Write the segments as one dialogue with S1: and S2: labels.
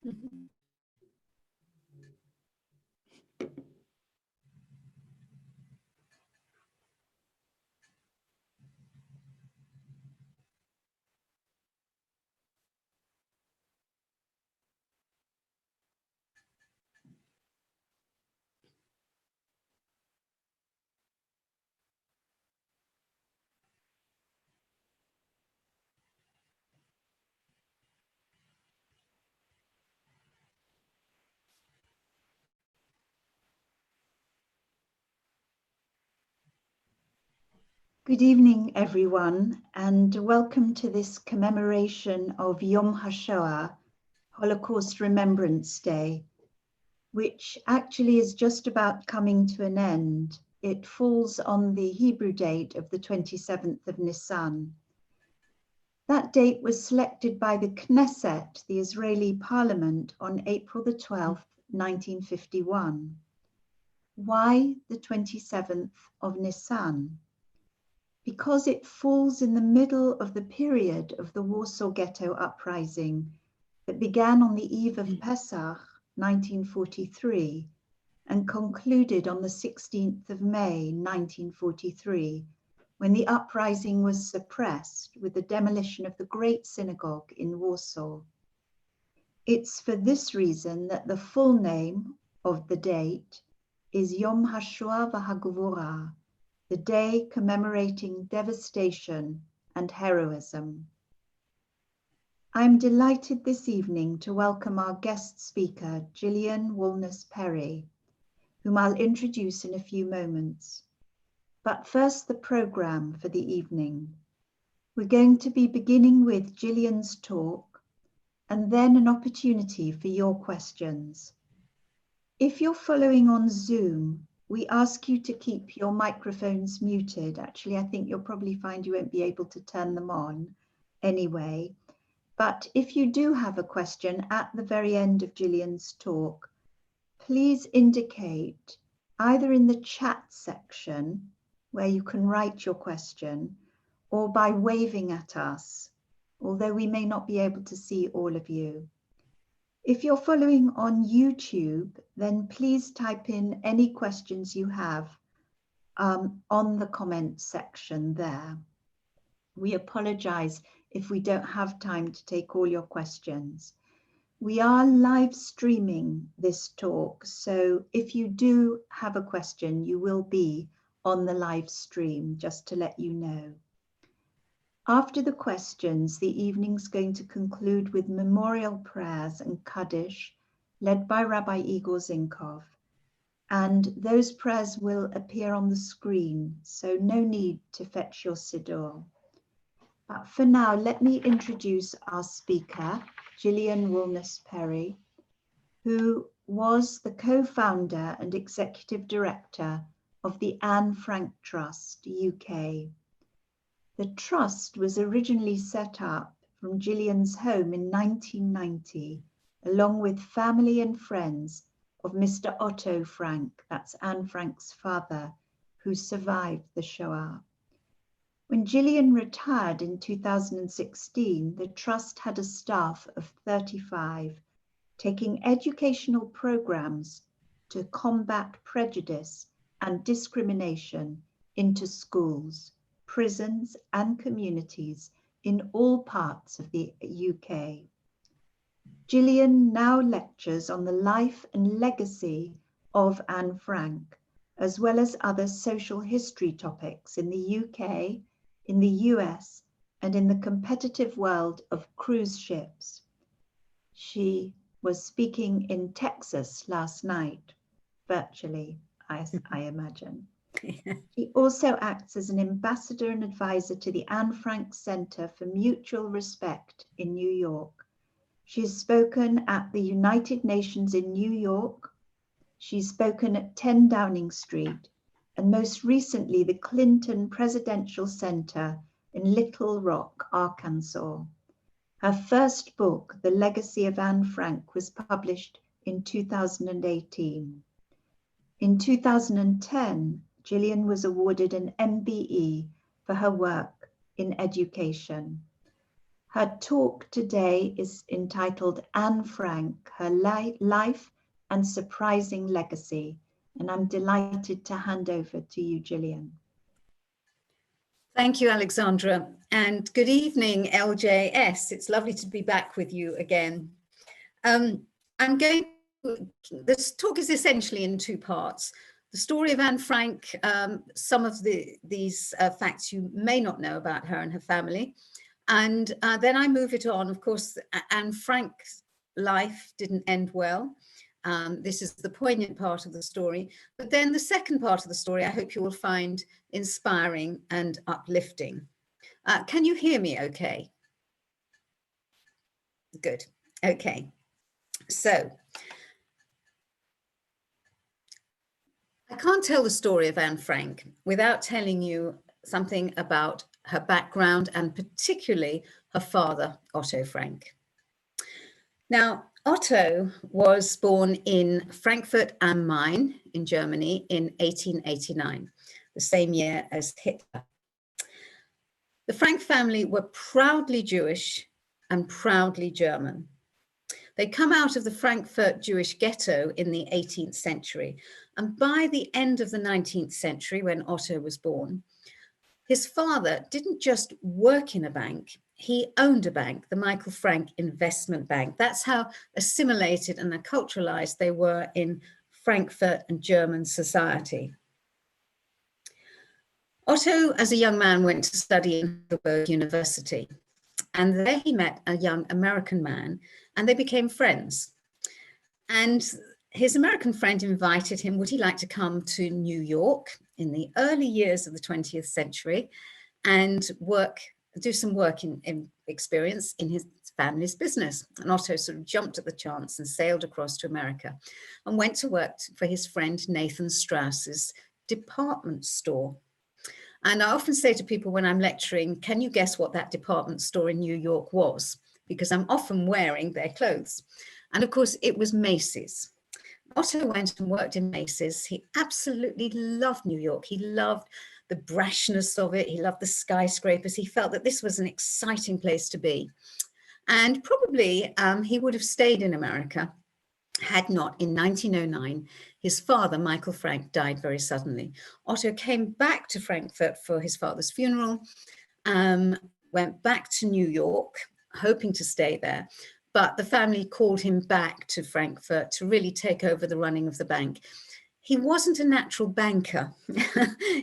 S1: Mhm.
S2: Good evening, everyone, and welcome to this commemoration of Yom HaShoah, Holocaust Remembrance Day, which actually is just about coming to an end. It falls on the Hebrew date of the 27th of Nisan. That date was selected by the Knesset, the Israeli parliament, on April the 12th, 1951. Why the 27th of Nisan? Because it falls in the middle of the period of the Warsaw Ghetto Uprising that began on the eve of Pesach, 1943, and concluded on the 16th of May, 1943, when the uprising was suppressed with the demolition of the Great Synagogue in Warsaw. It's for this reason that the full name of the date is Yom HaShoah v'Hagvura, the day commemorating devastation and heroism. I'm delighted this evening to welcome our guest speaker, Gillian Woolness-Perry, whom I'll introduce in a few moments. But first, the programme for the evening. We're going to be beginning with Gillian's talk and then an opportunity for your questions. If you're following on Zoom, we ask you to keep your microphones muted. Actually, I think you'll probably find you won't be able to turn them on anyway. But if you do have a question at the very end of Gillian's talk, please indicate either in the chat section where you can write your question or by waving at us, although we may not be able to see all of you. If you're following on YouTube, then please type in any questions you have on the comment section there. We apologize if we don't have time to take all your questions. We are live streaming this talk, so if you do have a question, you will be on the live stream, just to let you know. After the questions, the evening's going to conclude with memorial prayers and Kaddish, led by Rabbi Igor Zinkov. And those prayers will appear on the screen, so no need to fetch your siddur. But for now, let me introduce our speaker, Gillian Woolness-Perry, who was the co-founder and executive director of the Anne Frank Trust, UK. The trust was originally set up from Gillian's home in 1990, along with family and friends of Mr. Otto Frank, that's Anne Frank's father, who survived the Shoah. When Gillian retired in 2016, the trust had a staff of 35, taking educational programs to combat prejudice and discrimination into schools, prisons and communities in all parts of the UK. Gillian now lectures on the life and legacy of Anne Frank, as well as other social history topics in the UK, in the US, and in the competitive world of cruise ships. She was speaking in Texas last night, virtually, I imagine. She also acts as an ambassador and advisor to the Anne Frank Center for Mutual Respect in New York. She has spoken at the United Nations in New York. She's spoken at 10 Downing Street, and most recently the Clinton Presidential Center in Little Rock, Arkansas. Her first book, The Legacy of Anne Frank, was published in 2018. In 2010, Gillian was awarded an MBE for her work in education. Her talk today is entitled Anne Frank, Her Life and Surprising Legacy. And I'm delighted to hand over to you, Gillian.
S1: Thank you, Alexandra, and good evening, LJS. It's lovely to be back with you again. This talk is essentially in two parts. The story of Anne Frank, some of these facts you may not know about her and her family. And then I move it on. Of course, Anne Frank's life didn't end well. This is the poignant part of the story. But then the second part of the story, I hope you will find inspiring and uplifting. Can you hear me okay? Good. Okay. So I can't tell the story of Anne Frank without telling you something about her background and particularly her father, Otto Frank. Now, Otto was born in Frankfurt am Main in Germany in 1889, the same year as Hitler. The Frank family were proudly Jewish and proudly German. They come out of the Frankfurt Jewish ghetto in the 18th century. And by the end of the 19th century, when Otto was born, his father didn't just work in a bank, he owned a bank, the Michael Frank Investment Bank. That's how assimilated and acculturalized they were in Frankfurt and German society. Otto, as a young man, went to study in Heidelberg University. And there he met a young American man and they became friends. And his American friend invited him, would he like to come to New York in the early years of the 20th century and do some work in experience in his family's business. And Otto sort of jumped at the chance and sailed across to America and went to work for his friend Nathan Strauss's department store. And I often say to people when I'm lecturing, can you guess what that department store in New York was? Because I'm often wearing their clothes. And of course, it was Macy's. Otto went and worked in Macy's. He absolutely loved New York. He loved the brashness of it. He loved the skyscrapers. He felt that this was an exciting place to be. And probably he would have stayed in America had not, in 1909, his father, Michael Frank, died very suddenly. Otto came back to Frankfurt for his father's funeral, went back to New York, hoping to stay there. But the family called him back to Frankfurt to really take over the running of the bank. He wasn't a natural banker.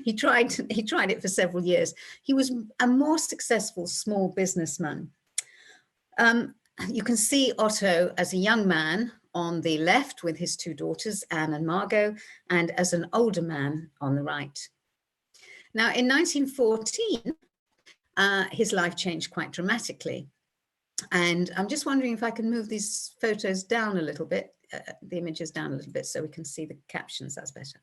S1: he tried it for several years. He was a more successful small businessman. You can see Otto as a young man on the left with his two daughters, Anne and Margot, and as an older man on the right. Now, in 1914, his life changed quite dramatically. And I'm just wondering if I can move these photos down a little bit, the images down a little bit so we can see the captions, that's better.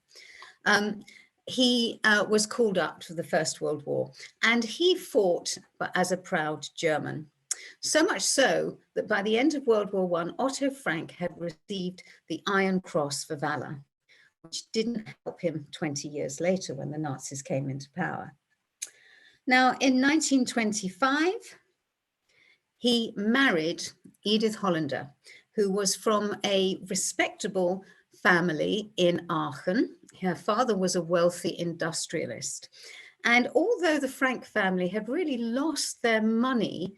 S1: He was called up to the First World War and he fought as a proud German. So much so that by the end of World War I, Otto Frank had received the Iron Cross for valor, which didn't help him 20 years later when the Nazis came into power. Now, in 1925, he married Edith Hollander, who was from a respectable family in Aachen. Her father was a wealthy industrialist. And although the Frank family had really lost their money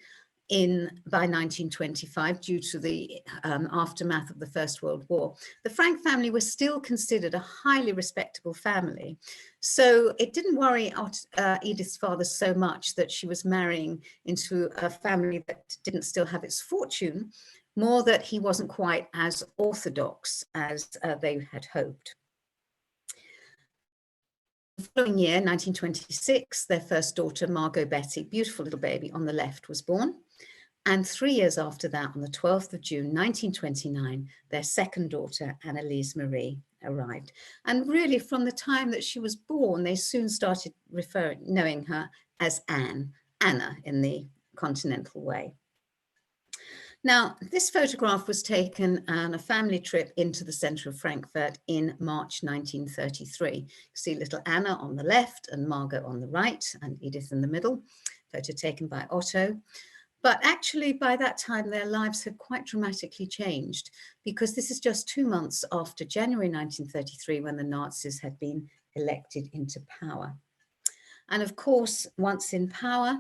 S1: by 1925 due to the aftermath of the First World War, the Frank family was still considered a highly respectable family. So it didn't worry Edith's father so much that she was marrying into a family that didn't still have its fortune, more that he wasn't quite as orthodox as they had hoped. The following year, 1926, their first daughter, Margot Betty, beautiful little baby on the left, was born. And 3 years after that, on the 12th of June, 1929, their second daughter, Anneliese Marie, arrived. And really, from the time that she was born, they soon started knowing her as Anna in the continental way. Now, this photograph was taken on a family trip into the center of Frankfurt in March 1933. You see little Anna on the left and Margot on the right and Edith in the middle, photo taken by Otto. But actually, by that time, their lives had quite dramatically changed, because this is just 2 months after January 1933, when the Nazis had been elected into power. And of course, once in power,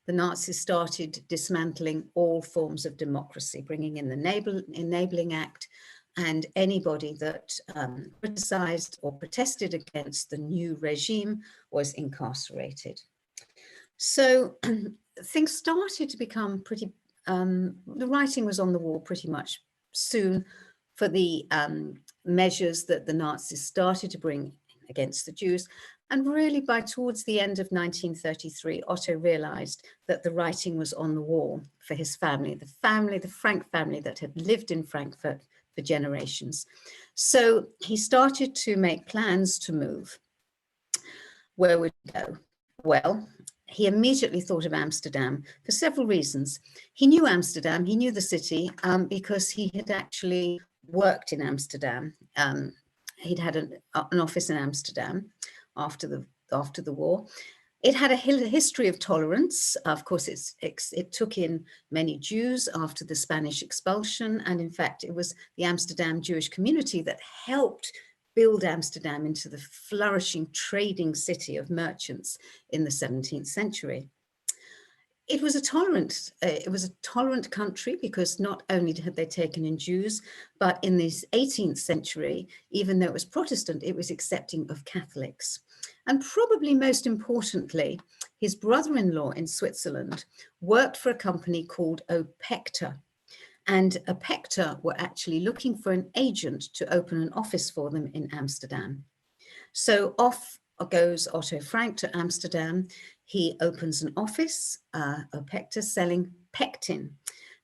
S1: the Nazis started dismantling all forms of democracy, bringing in the Enabling Act, and anybody that criticized or protested against the new regime was incarcerated. So things started to become pretty, the writing was on the wall pretty much soon for the measures that the Nazis started to bring against the Jews. And really by towards the end of 1933, Otto realized that the writing was on the wall for his family, the Frank family that had lived in Frankfurt for generations. So he started to make plans to move. Where would he go? Well, he immediately thought of Amsterdam for several reasons. He knew Amsterdam, he knew the city because he had actually worked in Amsterdam. He'd had an office in Amsterdam after the war. It had a history of tolerance. Of course, it took in many Jews after the Spanish expulsion. And in fact, it was the Amsterdam Jewish community that helped build Amsterdam into the flourishing trading city of merchants in the 17th century. It was a tolerant country, because not only had they taken in Jews, but in the 18th century, even though it was Protestant, it was accepting of Catholics. And probably most importantly, his brother-in-law in Switzerland worked for a company called Opekta. And Opekta were actually looking for an agent to open an office for them in Amsterdam. So off goes Otto Frank to Amsterdam. He opens an office, Opekta, selling pectin.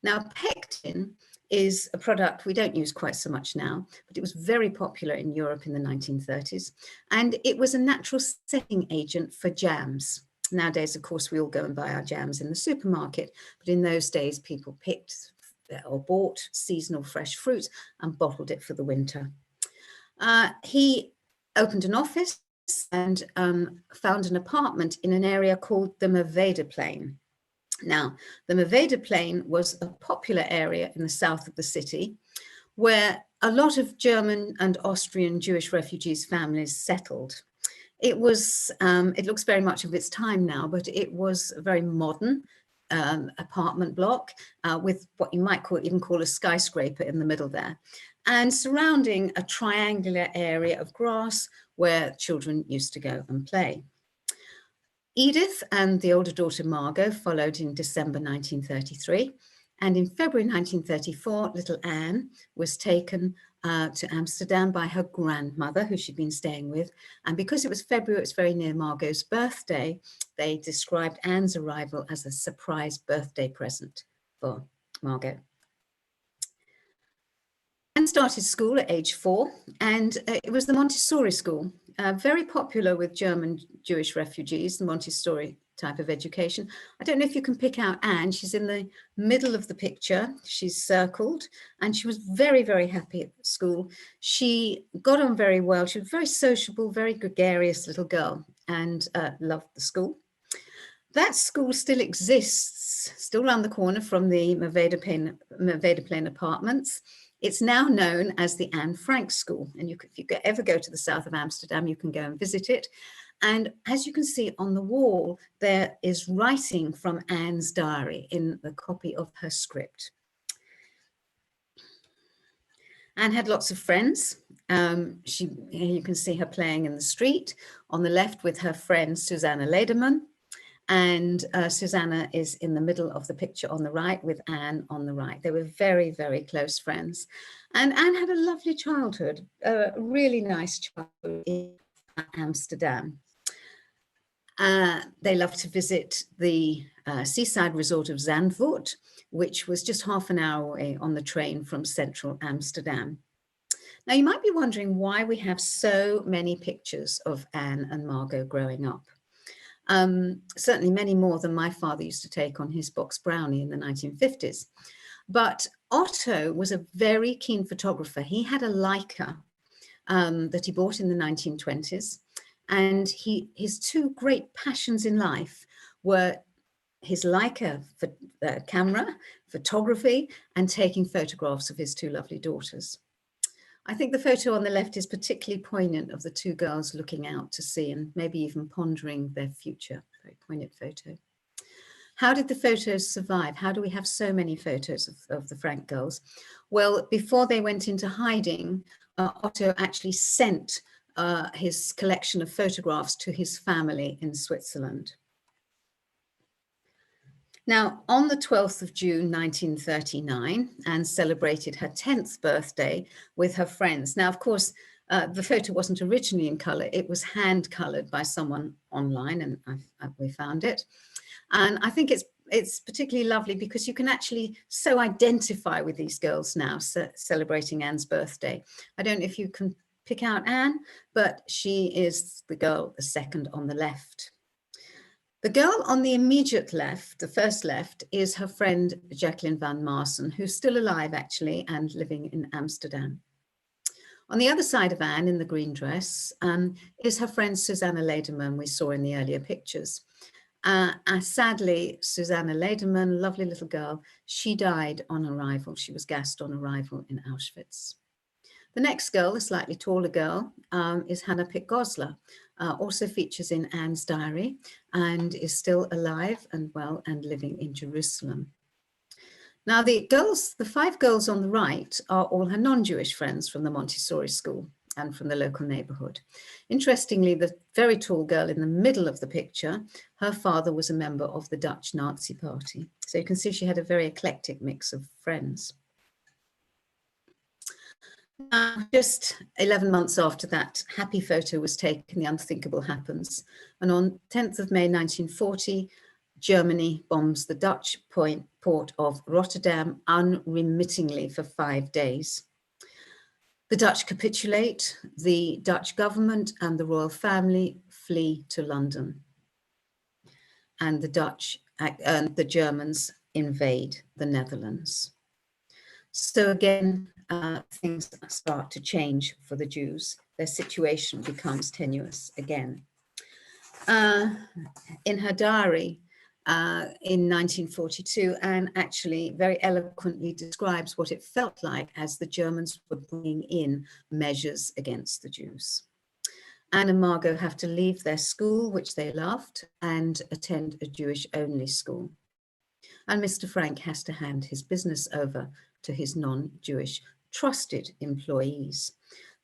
S1: Now, pectin is a product we don't use quite so much now, but it was very popular in Europe in the 1930s. And it was a natural setting agent for jams. Nowadays, of course, we all go and buy our jams in the supermarket, but in those days, people picked or bought seasonal fresh fruit and bottled it for the winter. He opened an office and found an apartment in an area called the Merwedeplein. Now, the Merwedeplein was a popular area in the south of the city where a lot of German and Austrian Jewish refugees' families settled. It was, it looks very much of its time now, but it was a very modern apartment block with what you might even call a skyscraper in the middle there, and surrounding a triangular area of grass where children used to go and play. Edith and the older daughter Margot followed in December 1933, and in February 1934, little Anne was taken to Amsterdam by her grandmother, who she'd been staying with. And because it was February, it's very near Margot's birthday, they described Anne's arrival as a surprise birthday present for Margot. Anne started school at age 4, and it was the Montessori school, very popular with German Jewish refugees, the Montessori type of education. I don't know if you can pick out Anne. She's in the middle of the picture. She's circled, and she was very, very happy at school. She got on very well. She was very sociable, very gregarious little girl, and loved the school. That school still exists, still around the corner from the Merwedeplein apartments. It's now known as the Anne Frank School. And if you ever go to the south of Amsterdam, you can go and visit it. And as you can see on the wall, there is writing from Anne's diary in the copy of her script. Anne had lots of friends. You can see her playing in the street on the left with her friend Susanna Lederman. And Susanna is in the middle of the picture on the right with Anne on the right. They were very, very close friends. And Anne had a lovely childhood, a really nice childhood in Amsterdam. They loved to visit the seaside resort of Zandvoort, which was just half an hour away on the train from central Amsterdam. Now, you might be wondering why we have so many pictures of Anne and Margot growing up. Certainly many more than my father used to take on his box brownie in the 1950s. But Otto was a very keen photographer. He had a Leica that he bought in the 1920s. And his two great passions in life were his Leica camera, photography, and taking photographs of his two lovely daughters. I think the photo on the left is particularly poignant, of the two girls looking out to sea and maybe even pondering their future. Very poignant photo. How did the photos survive? How do we have so many photos of the Frank girls? Well, before they went into hiding, Otto actually sent his collection of photographs to his family in Switzerland. Now, on the 12th of June, 1939, Anne celebrated her 10th birthday with her friends. Now, of course, the photo wasn't originally in colour. It was hand-coloured by someone online, and we found it. And I think it's particularly lovely because you can actually so identify with these girls now, celebrating Anne's birthday. I don't know if you can pick out Anne, but she is the girl, the second on the left. The girl on the immediate left, the first left, is her friend Jacqueline van Marsen, who's still alive actually and living in Amsterdam. On the other side of Anne, in the green dress, is her friend Susanna Lederman we saw in the earlier pictures. Sadly, Susanna Lederman, lovely little girl, she died on arrival. She was gassed on arrival in Auschwitz. The next girl, a slightly taller girl, is Hannah Pitt-Goslar, also features in Anne's diary and is still alive and well and living in Jerusalem. Now, the five girls on the right are all her non-Jewish friends from the Montessori school and from the local neighborhood. Interestingly, the very tall girl in the middle of the picture, her father was a member of the Dutch Nazi Party. So you can see she had a very eclectic mix of friends. Just 11 months after that happy photo was taken, the unthinkable happens. And on 10th of May 1940, Germany bombs the Dutch port of Rotterdam unremittingly for 5 days. The Dutch capitulate, the Dutch government and the royal family flee to London. And the Germans invade the Netherlands. So again, things start to change for the Jews. Their situation becomes tenuous again. In her diary in 1942, Anne actually very eloquently describes what it felt like as the Germans were bringing in measures against the Jews. Anne and Margot have to leave their school, which they loved, and attend a Jewish-only school. And Mr. Frank has to hand his business over to his non-Jewish trusted employees.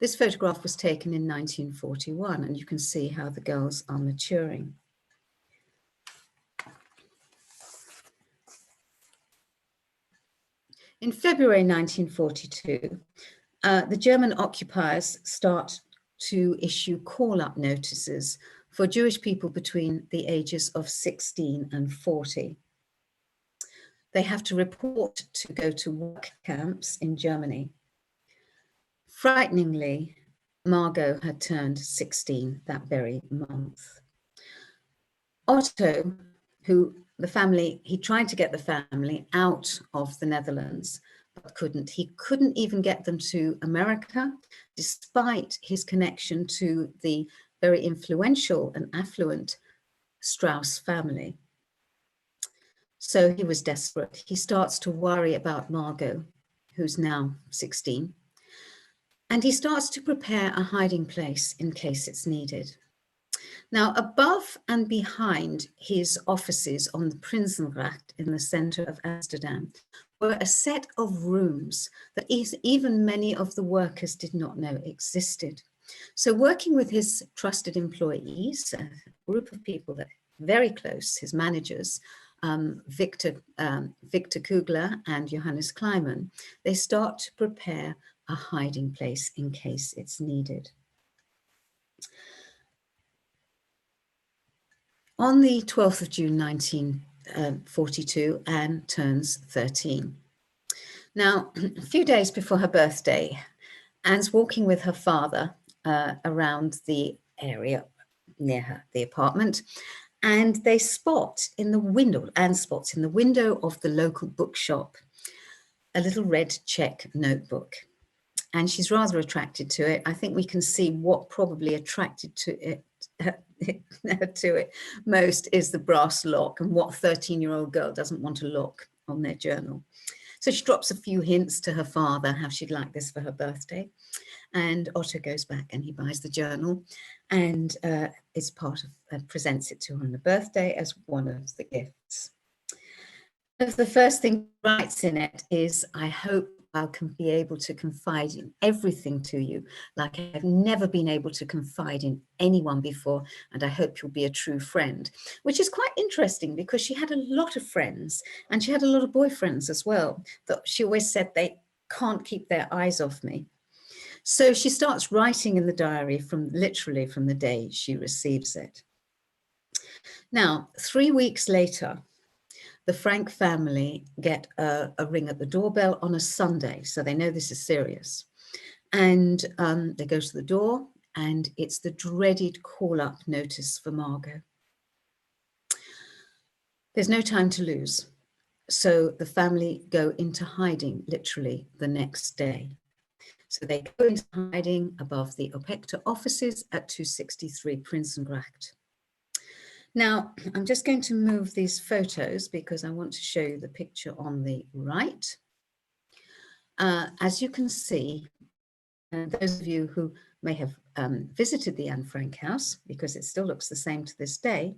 S1: This photograph was taken in 1941, and you can see how the girls are maturing. In February 1942, the German occupiers start to issue call-up notices for Jewish people between the ages of 16 and 40. They have to report to go to work camps in Germany. Frighteningly, Margot had turned 16 that very month. Otto, he tried to get the family out of the Netherlands, but couldn't. He couldn't even get them to America, despite his connection to the very influential and affluent Strauss family. So he was desperate. He starts to worry about Margot, who's now 16, and he starts to prepare a hiding place in case it's needed. Now, above and behind his offices on the Prinsengracht in the center of Amsterdam were a set of rooms that even many of the workers did not know existed. So working with his trusted employees, a group of people that are very close, his managers, Victor Kugler and Johannes Kleiman, they start to prepare a hiding place in case it's needed. On the 12th of June 1942, Anne turns 13. Now, a few days before her birthday, Anne's walking with her father around the area near the apartment, and they spot in the window, Anne spots in the window of the local bookshop, a little red check notebook. And she's rather attracted to it. I think we can see what probably attracted to it most is the brass lock, and what 13-year-old girl doesn't want a lock on their journal. So she drops a few hints to her father how she'd like this for her birthday. And Otto goes back and he buys the journal and is part of, presents it to her on the birthday as one of the gifts. The first thing he writes in it is, I hope I can be able to confide in everything to you, like I've never been able to confide in anyone before, and I hope you'll be a true friend, which is quite interesting because she had a lot of friends and she had a lot of boyfriends as well, that she always said they can't keep their eyes off me. So she starts writing in the diary literally from the day she receives it. Now, 3 weeks later, the Frank family get a ring at the doorbell on a Sunday, so they know this is serious. And they go to the door, and it's the dreaded call-up notice for Margot. There's no time to lose, so the family go into hiding, literally, the next day. So they go into hiding above the Opekta offices at 263 Prinsengracht. Now, I'm just going to move these photos because I want to show you the picture on the right. As you can see, and those of you who may have visited the Anne Frank house, because it still looks the same to this day,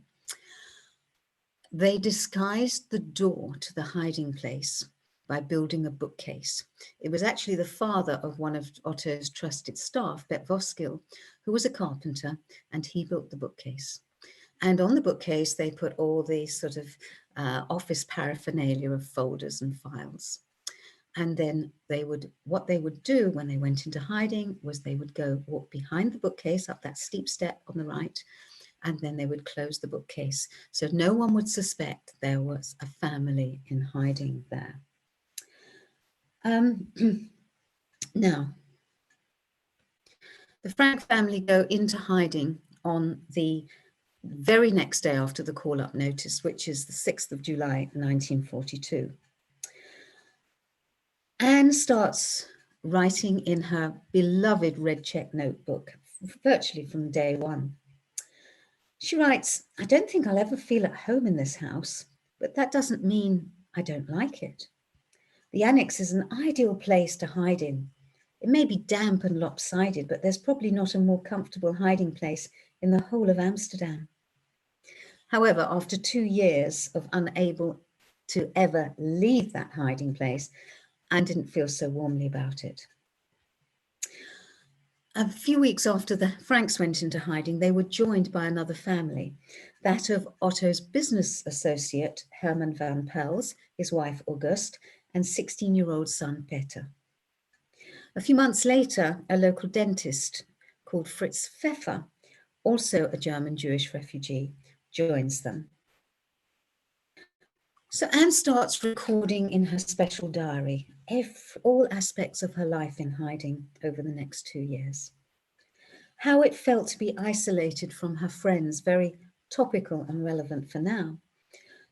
S1: they disguised the door to the hiding place by building a bookcase. It was actually the father of one of Otto's trusted staff, Bet Voskill, who was a carpenter, and he built the bookcase. And on the bookcase, they put all these sort of office paraphernalia of folders and files. And then what they would do when they went into hiding was they would go walk behind the bookcase up that steep step on the right, and then they would close the bookcase. So no one would suspect there was a family in hiding there. Now, the Frank family go into hiding on the very next day after the call-up notice, which is the 6th of July, 1942. Anne starts writing in her beloved red check notebook, virtually from day one. She writes, I don't think I'll ever feel at home in this house, but that doesn't mean I don't like it. The annex is an ideal place to hide in. It may be damp and lopsided, but there's probably not a more comfortable hiding place in the whole of Amsterdam. However, after 2 years of unable to ever leave that hiding place, Anne didn't feel so warmly about it. A few weeks after the Franks went into hiding, they were joined by another family, that of Otto's business associate, Herman van Pels, his wife August, and 16-year-old son Peter. A few months later, a local dentist called Fritz Pfeffer, also a German Jewish refugee, joins them. So Anne starts recording in her special diary all aspects of her life in hiding over the next 2 years. How it felt to be isolated from her friends, very topical and relevant for now.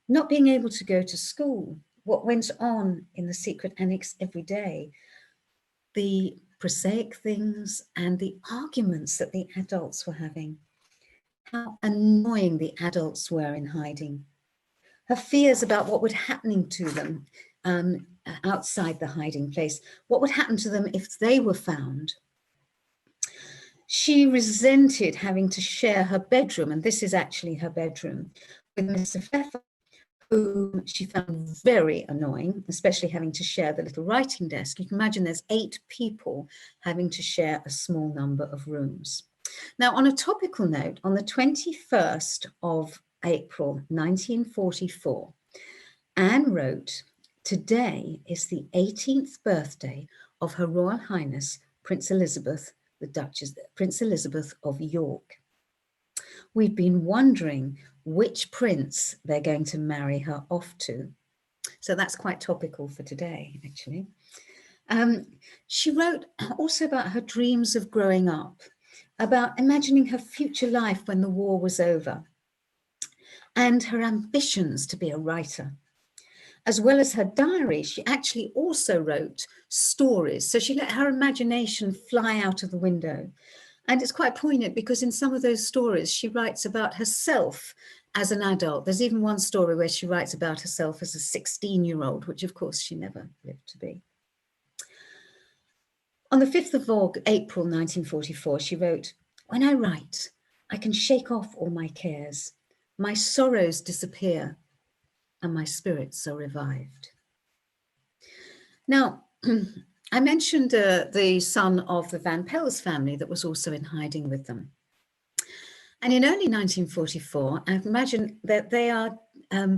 S1: Not being able to go to school, what went on in the secret annex every day, the prosaic things and the arguments that the adults were having, how annoying the adults were in hiding, her fears about what would happen to them outside the hiding place, what would happen to them if they were found. She resented having to share her bedroom, and this is actually her bedroom, with Mr. Pfeffer, whom she found very annoying, especially having to share the little writing desk. You can imagine there's 8 people having to share a small number of rooms. Now, on a topical note, on the 21st of April 1944, Anne wrote, "Today is the 18th birthday of Her Royal Highness Prince Elizabeth, the Duchess, Prince Elizabeth of York. We've been wondering which prince they're going to marry her off to." So that's quite topical for today, actually. She wrote also about her dreams of growing up, about imagining her future life when the war was over, and her ambitions to be a writer. As well as her diary, she actually also wrote stories. So she let her imagination fly out of the window. And it's quite poignant because in some of those stories, she writes about herself as an adult. There's even one story where she writes about herself as a 16-year-old, which of course she never lived to be. On the 5th of April 1944, she wrote, "When I write, I can shake off all my cares. My sorrows disappear and my spirits are revived." Now, I mentioned the son of the Van Pels family that was also in hiding with them. And in early 1944, I imagine that they are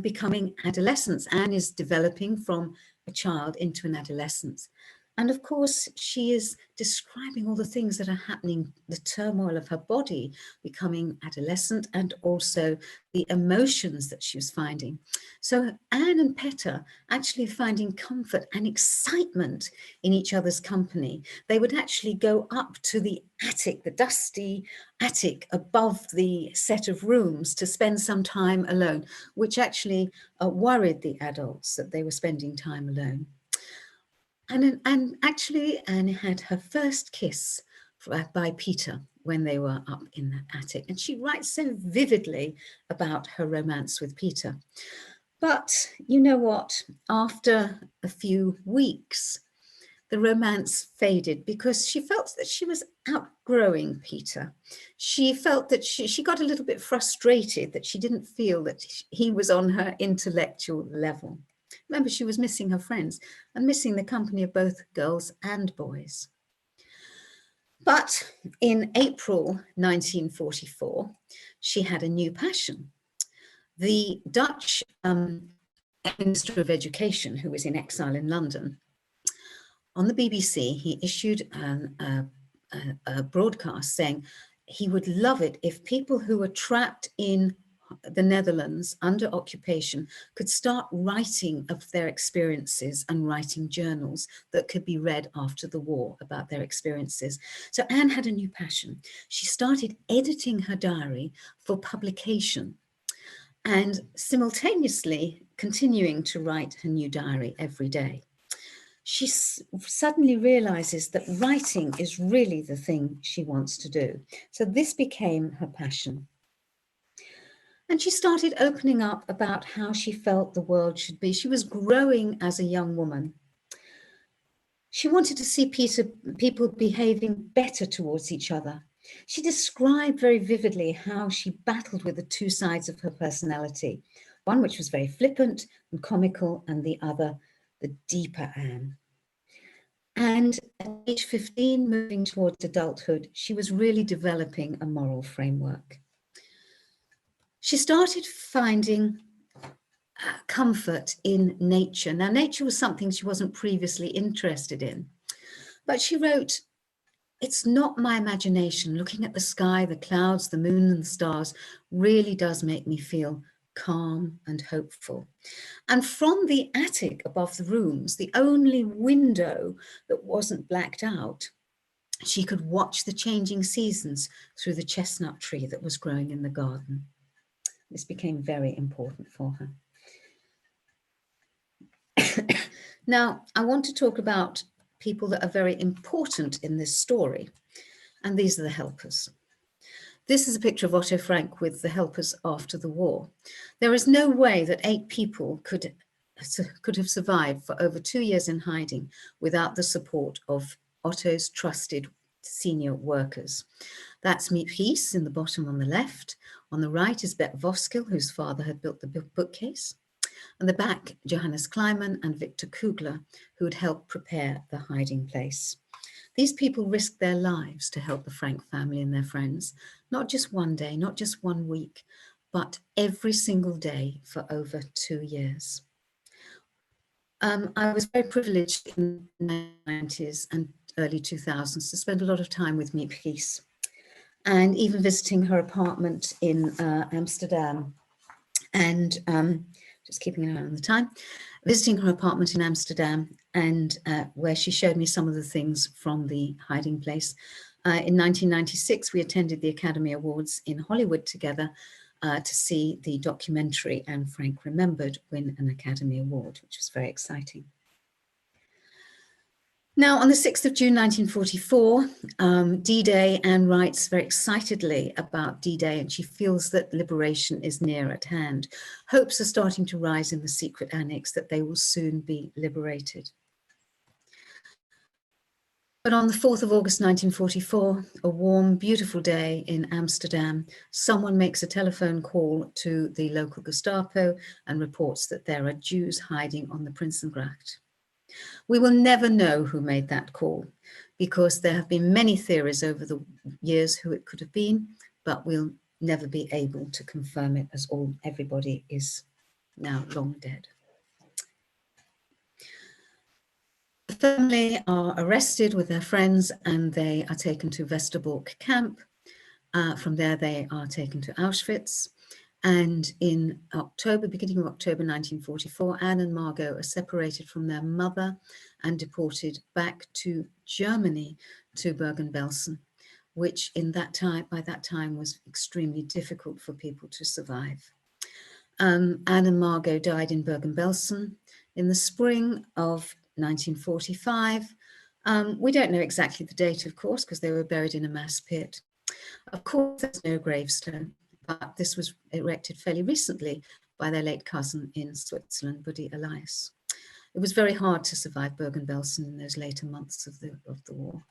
S1: becoming adolescents. Anne is developing from a child into an adolescence. And of course, she is describing all the things that are happening, the turmoil of her body becoming adolescent, and also the emotions that she was finding. So Anne and Petter actually finding comfort and excitement in each other's company. They would actually go up to the attic, the dusty attic above the set of rooms, to spend some time alone, which actually worried the adults that they were spending time alone. And actually, Anne had her first kiss by Peter when they were up in the attic. And she writes so vividly about her romance with Peter. But you know what? After a few weeks, the romance faded because she felt that she was outgrowing Peter. She felt that she got a little bit frustrated that she didn't feel that he was on her intellectual level. Remember, she was missing her friends and missing the company of both girls and boys. But in April 1944, she had a new passion. The Dutch Minister of Education, who was in exile in London, on the BBC, he issued a broadcast saying he would love it if people who were trapped in the Netherlands under occupation could start writing of their experiences and writing journals that could be read after the war about their experiences. So Anne had a new passion. She started editing her diary for publication and simultaneously continuing to write her new diary every day. She suddenly realizes that writing is really the thing she wants to do. So this became her passion. And she started opening up about how she felt the world should be. She was growing as a young woman. She wanted to see people behaving better towards each other. She described very vividly how she battled with the two sides of her personality, one which was very flippant and comical, and the other, the deeper Anne. And at age 15, moving towards adulthood, she was really developing a moral framework. She started finding comfort in nature. Now, nature was something she wasn't previously interested in, but she wrote, "It's not my imagination. Looking at the sky, the clouds, the moon and the stars really does make me feel calm and hopeful." And from the attic above the rooms, the only window that wasn't blacked out, she could watch the changing seasons through the chestnut tree that was growing in the garden. This became very important for her. Now, I want to talk about people that are very important in this story, and these are the helpers. This is a picture of Otto Frank with the helpers after the war. There is no way that 8 people could have survived for over 2 years in hiding without the support of Otto's trusted senior workers. That's Miep Gies in the bottom on the left. On the right is Bert Voskel, whose father had built the bookcase. On the back, Johannes Kleiman and Victor Kugler, who had helped prepare the hiding place. These people risked their lives to help the Frank family and their friends, not just one day, not just 1 week, but every single day for over 2 years. I was very privileged in the 90s and early 2000s to spend a lot of time with Miep Gies, and even visiting her apartment in Amsterdam. And just keeping an eye on the time, visiting her apartment in Amsterdam, and where she showed me some of the things from the hiding place. In 1996, we attended the Academy Awards in Hollywood together to see the documentary And Frank Remembered win an Academy Award, which was very exciting. Now, on the 6th of June 1944, D-Day, Anne writes very excitedly about D-Day, and she feels that liberation is near at hand. Hopes are starting to rise in the secret annex that they will soon be liberated. But on the 4th of August 1944, a warm, beautiful day in Amsterdam, someone makes a telephone call to the local Gestapo and reports that there are Jews hiding on the Prinsengracht. We will never know who made that call, because there have been many theories over the years who it could have been, but we'll never be able to confirm it, as everybody is now long dead. The family are arrested with their friends and they are taken to Westerbork camp. From there, they are taken to Auschwitz. And in October, beginning of October 1944, Anne and Margot are separated from their mother and deported back to Germany, to Bergen-Belsen, which by that time was extremely difficult for people to survive. Anne and Margot died in Bergen-Belsen in the spring of 1945. We don't know exactly the date, of course, because they were buried in a mass pit. Of course, there's no gravestone, but this was erected fairly recently by their late cousin in Switzerland, Buddy Elias. It was very hard to survive Bergen-Belsen in those later months of the war.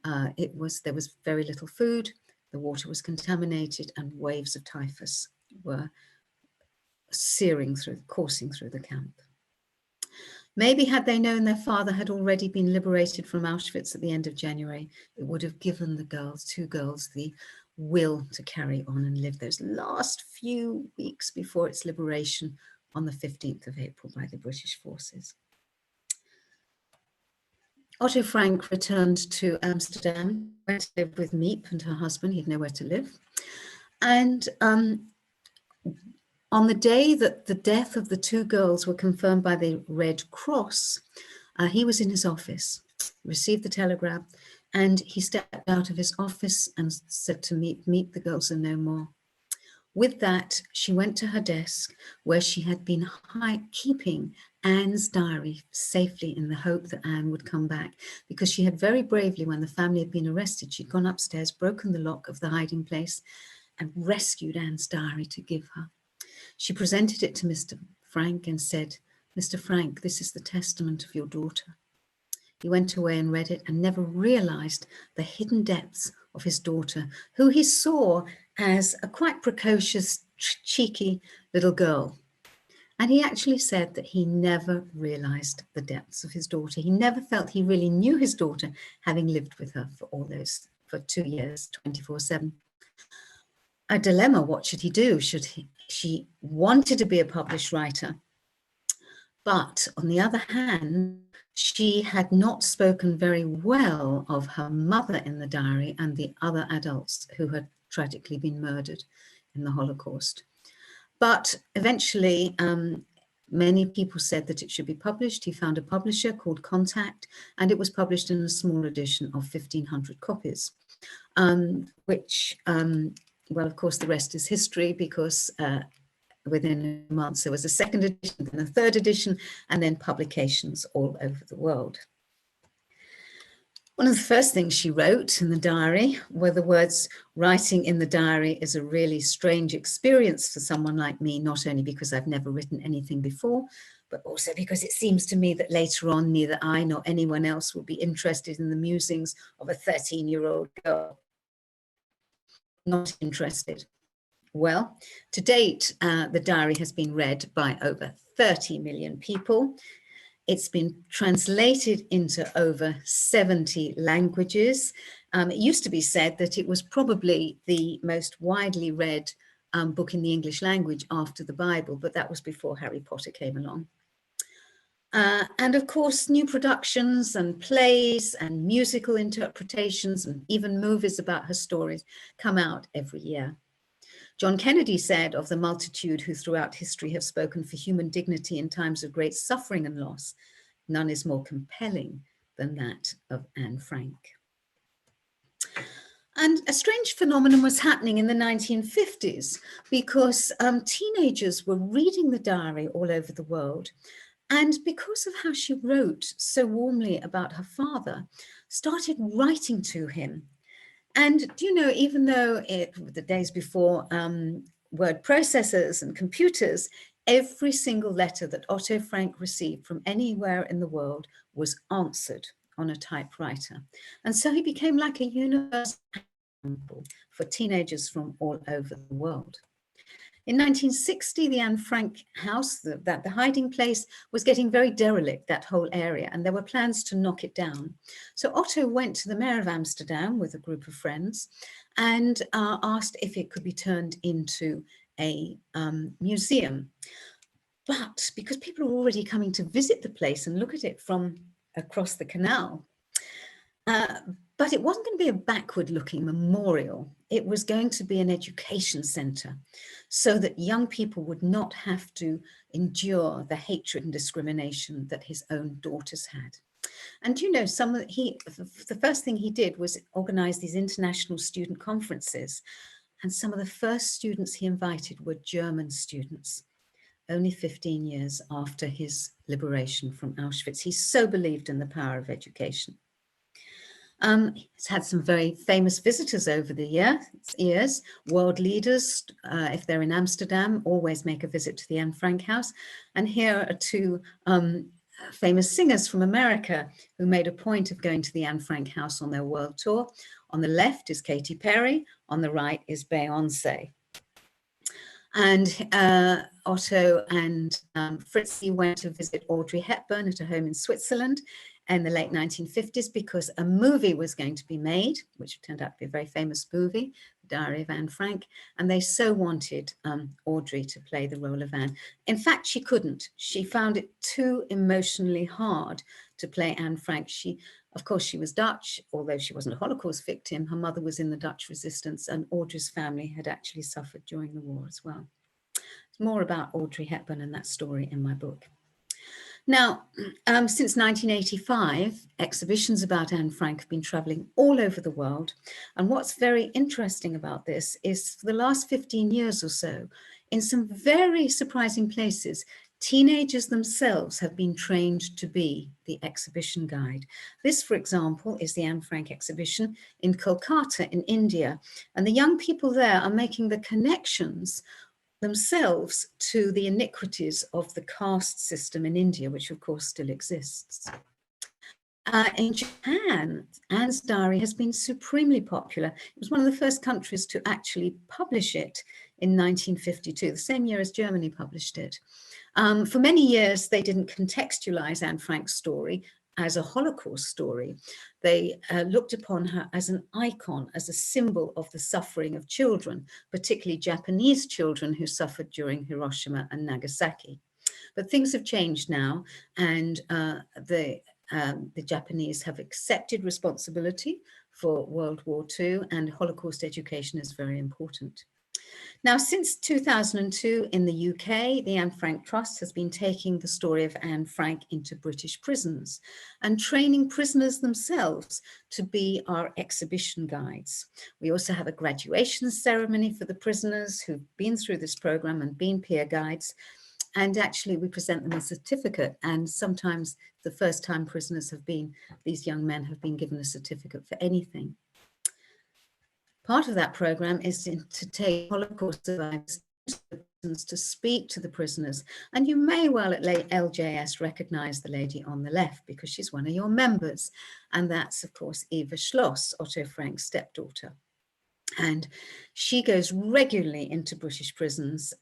S1: There was very little food, the water was contaminated, and waves of typhus were coursing through the camp. Maybe had they known their father had already been liberated from Auschwitz at the end of January, it would have given the two girls, the will to carry on and live those last few weeks before its liberation on the 15th of April by the British forces. Otto Frank returned to Amsterdam, went to live with Miep and her husband. He had nowhere to live. And on the day that the death of the two girls were confirmed by the Red Cross, he was in his office, received the telegram, and he stepped out of his office and said to Miep, the girls are no more. With that, she went to her desk where she had been keeping Anne's diary safely in the hope that Anne would come back, because she had very bravely, when the family had been arrested, she'd gone upstairs, broken the lock of the hiding place and rescued Anne's diary to give her. She presented it to Mr. Frank and said, "Mr. Frank, this is the testament of your daughter." He went away and read it and never realized the hidden depths of his daughter, who he saw as a quite precocious, cheeky little girl. And he actually said that he never realized the depths of his daughter. He never felt he really knew his daughter, having lived with her for 2 years, 24/7. A dilemma, what should he do? She wanted to be a published writer, but on the other hand, she had not spoken very well of her mother in the diary and the other adults who had tragically been murdered in the Holocaust. But eventually, many people said that it should be published. He found a publisher called Contact, and it was published in a small edition of 1,500 copies, which, well, of course, the rest is history, because within months there was a second edition, then a third edition, and then publications all over the world. One of the first things she wrote in the diary were the words, "Writing in the diary is a really strange experience for someone like me, not only because I've never written anything before, but also because it seems to me that later on neither I nor anyone else will be interested in the musings of a 13-year-old girl." Not interested. Well, to date, the diary has been read by over 30 million people. It's been translated into over 70 languages. It used to be said that it was probably the most widely read book in the English language after the Bible, but that was before Harry Potter came along. And of course, new productions and plays and musical interpretations and even movies about her stories come out every year. John Kennedy said of the multitude who throughout history have spoken for human dignity in times of great suffering and loss, none is more compelling than that of Anne Frank. And a strange phenomenon was happening in the 1950s, because teenagers were reading the diary all over the world, And because of how she wrote so warmly about her father, started writing to him. And do you know, even though the days before word processors and computers, every single letter that Otto Frank received from anywhere in the world was answered on a typewriter. And so he became like a universal example for teenagers from all over the world. In 1960, the Anne Frank house, the hiding place, was getting very derelict, that whole area, and there were plans to knock it down. So Otto went to the mayor of Amsterdam with a group of friends and asked if it could be turned into a museum. But because people were already coming to visit the place and look at it from across the canal, but it wasn't going to be a backward-looking memorial. It was going to be an education centre so that young people would not have to endure the hatred and discrimination that his own daughters had. And you know, the first thing he did was organise these international student conferences. And some of the first students he invited were German students, only 15 years after his liberation from Auschwitz. He so believed in the power of education. It's had some very famous visitors over the years. World leaders, if they're in Amsterdam, always make a visit to the Anne Frank house. And here are two famous singers from America who made a point of going to the Anne Frank house on their world tour. On the left is Katy Perry, on the right is Beyonce. And Otto and Fritzi went to visit Audrey Hepburn at her home in Switzerland in the late 1950s because a movie was going to be made, which turned out to be a very famous movie, The Diary of Anne Frank, and they so wanted Audrey to play the role of Anne. In fact, she couldn't. She found it too emotionally hard to play Anne Frank. Of course, she was Dutch, although she wasn't a Holocaust victim. Her mother was in the Dutch resistance, and Audrey's family had actually suffered during the war as well. It's more about Audrey Hepburn and that story in my book. Now, since 1985, exhibitions about Anne Frank have been traveling all over the world. And what's very interesting about this is for the last 15 years or so, in some very surprising places, teenagers themselves have been trained to be the exhibition guide. This, for example, is the Anne Frank exhibition in Kolkata in India. And the young people there are making the connections themselves to the iniquities of the caste system in India, which of course still exists. In Japan, Anne's diary has been supremely popular. It was one of the first countries to actually publish it in 1952, the same year as Germany published it. For many years, they didn't contextualize Anne Frank's story as a Holocaust story. They looked upon her as an icon, as a symbol of the suffering of children, particularly Japanese children who suffered during Hiroshima and Nagasaki. But things have changed now, and the Japanese have accepted responsibility for World War II, and Holocaust education is very important. Now, since 2002 in the UK, the Anne Frank Trust has been taking the story of Anne Frank into British prisons and training prisoners themselves to be our exhibition guides. We also have a graduation ceremony for the prisoners who've been through this program and been peer guides. And actually, we present them a certificate. And sometimes the first time prisoners have been, these young men have been given a certificate for anything. Part of that program is to take Holocaust survivors to speak to the prisoners. And you may well at LJS recognize the lady on the left because she's one of your members. And that's, of course, Eva Schloss, Otto Frank's stepdaughter. And she goes regularly into British prisons.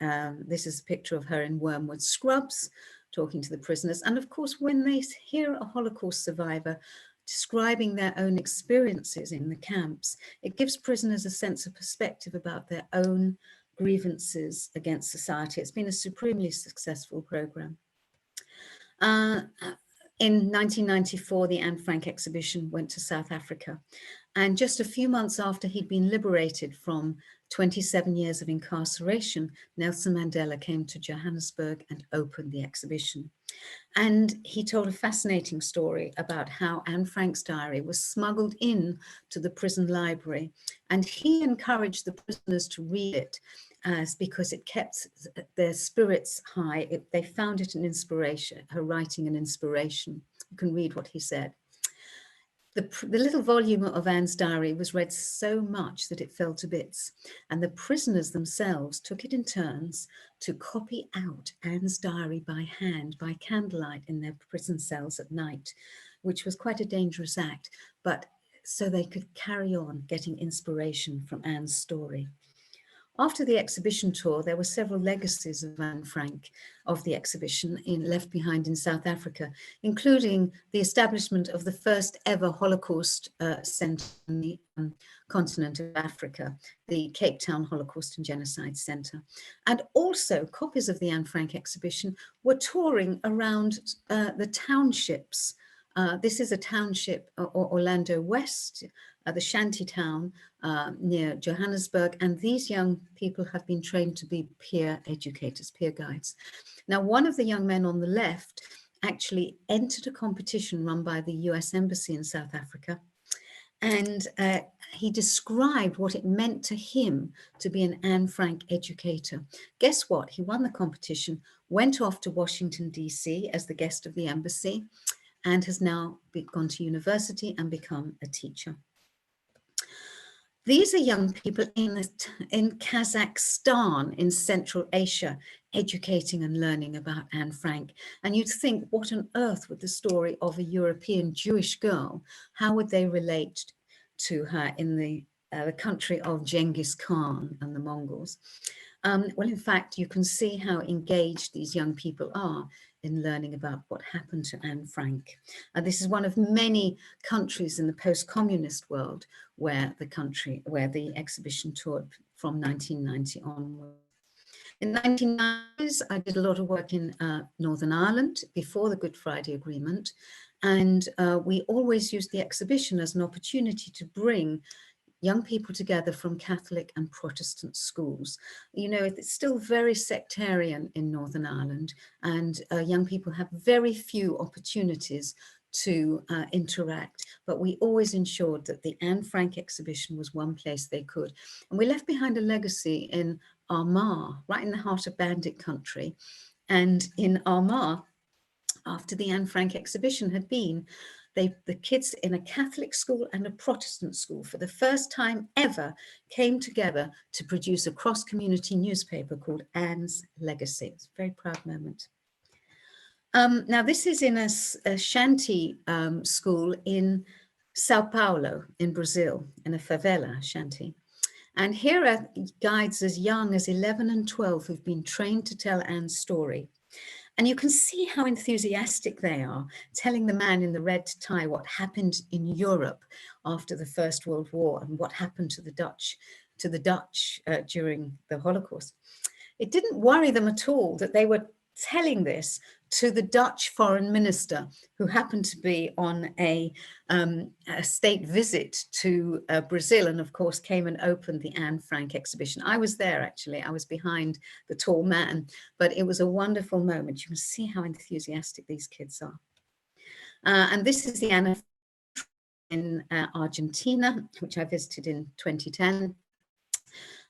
S1: This is a picture of her in Wormwood Scrubs, talking to the prisoners. And of course, when they hear a Holocaust survivor describing their own experiences in the camps, it gives prisoners a sense of perspective about their own grievances against society. It's been a supremely successful program. In 1994, the Anne Frank exhibition went to South Africa. And just a few months after he'd been liberated from 27 years of incarceration, Nelson Mandela came to Johannesburg and opened the exhibition. And he told a fascinating story about how Anne Frank's diary was smuggled in to the prison library. And he encouraged the prisoners to read it as because it kept their spirits high. They found it an inspiration, her writing an inspiration. You can read what he said. The little volume of Anne's diary was read so much that it fell to bits, and the prisoners themselves took it in turns to copy out Anne's diary by hand, by candlelight in their prison cells at night, which was quite a dangerous act, but so they could carry on getting inspiration from Anne's story. After the exhibition tour, there were several legacies of Anne Frank of the exhibition left behind in South Africa, including the establishment of the first ever Holocaust Centre on the continent of Africa, the Cape Town Holocaust and Genocide Centre. And also copies of the Anne Frank exhibition were touring around the townships. This is a township, Orlando West, the shanty town near Johannesburg, and these young people have been trained to be peer educators, peer guides. Now, one of the young men on the left actually entered a competition run by the US Embassy in South Africa, and he described what it meant to him to be an Anne Frank educator. Guess what? He won the competition, went off to Washington, DC as the guest of the embassy, and has now gone to university and become a teacher. These are young people in Kazakhstan, in Central Asia, educating and learning about Anne Frank. And you'd think, what on earth would the story of a European Jewish girl, how would they relate to her in the country of Genghis Khan and the Mongols? Well, in fact, you can see how engaged these young people are in learning about what happened to Anne Frank. This is one of many countries in the post-communist world where the exhibition toured from 1990 onward. In the 1990s, I did a lot of work in Northern Ireland before the Good Friday Agreement, and we always used the exhibition as an opportunity to bring young people together from Catholic and Protestant schools. You know, it's still very sectarian in Northern Ireland, and young people have very few opportunities to interact, but we always ensured that the Anne Frank exhibition was one place they could. And we left behind a legacy in Armagh, right in the heart of Bandit country. And in Armagh, after the Anne Frank exhibition had been, the kids in a Catholic school and a Protestant school for the first time ever came together to produce a cross-community newspaper called Anne's Legacy. It's a very proud moment. Now this is in a shanty school in Sao Paulo in Brazil, in a favela shanty. And here are guides as young as 11 and 12 who've been trained to tell Anne's story. And you can see how enthusiastic they are, telling the man in the red tie what happened in Europe after the First World War and what happened to the Dutch during the Holocaust. It didn't worry them at all that they were telling this to the Dutch foreign minister, who happened to be on a state visit to Brazil, and of course came and opened the Anne Frank exhibition. I was there, actually. I was behind the tall man, but it was a wonderful moment. You can see how enthusiastic these kids are. And this is the Anne in Argentina, which I visited in 2010.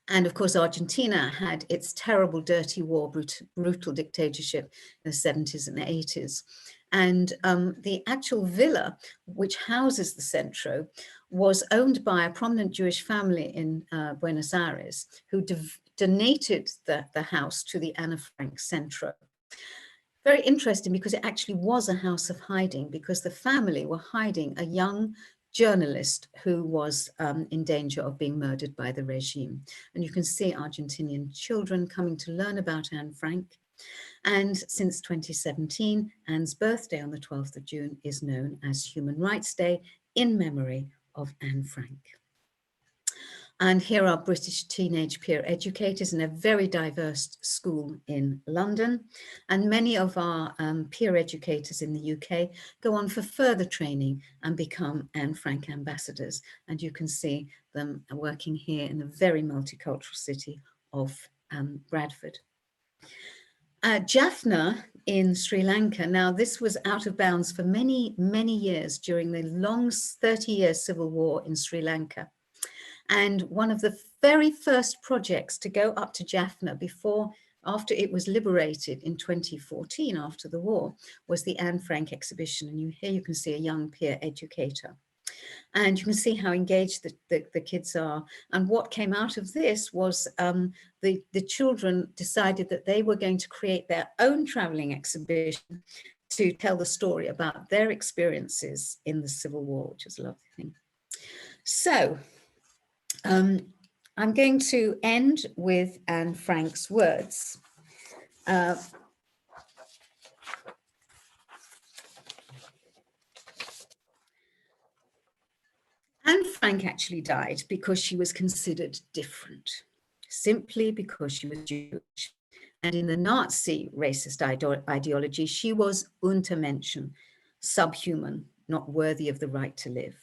S1: And of course, Argentina had its terrible, dirty war, brutal dictatorship in the 70s and 80s. And the actual villa, which houses the Centro, was owned by a prominent Jewish family in Buenos Aires, who donated the house to the Anne Frank Centro. Very interesting, because it actually was a house of hiding, because the family were hiding a young journalist who was in danger of being murdered by the regime. And you can see Argentinian children coming to learn about Anne Frank. And since 2017, Anne's birthday on the 12th of June is known as Human Rights Day in memory of Anne Frank. And here are British teenage peer educators in a very diverse school in London. And many of our peer educators in the UK go on for further training and become Anne Frank ambassadors. And you can see them working here in the very multicultural city of Bradford. Jaffna in Sri Lanka. Now, this was out of bounds for many, many years during the long 30-year civil war in Sri Lanka. And one of the very first projects to go up to Jaffna after it was liberated in 2014, after the war, was the Anne Frank exhibition. And here you can see a young peer educator. And you can see how engaged the kids are. And what came out of this was the children decided that they were going to create their own traveling exhibition to tell the story about their experiences in the Civil War, which was a lovely thing. So I'm going to end with Anne Frank's words. Anne Frank actually died because she was considered different, simply because she was Jewish. And in the Nazi racist ideology, she was Untermenschen, subhuman, not worthy of the right to live.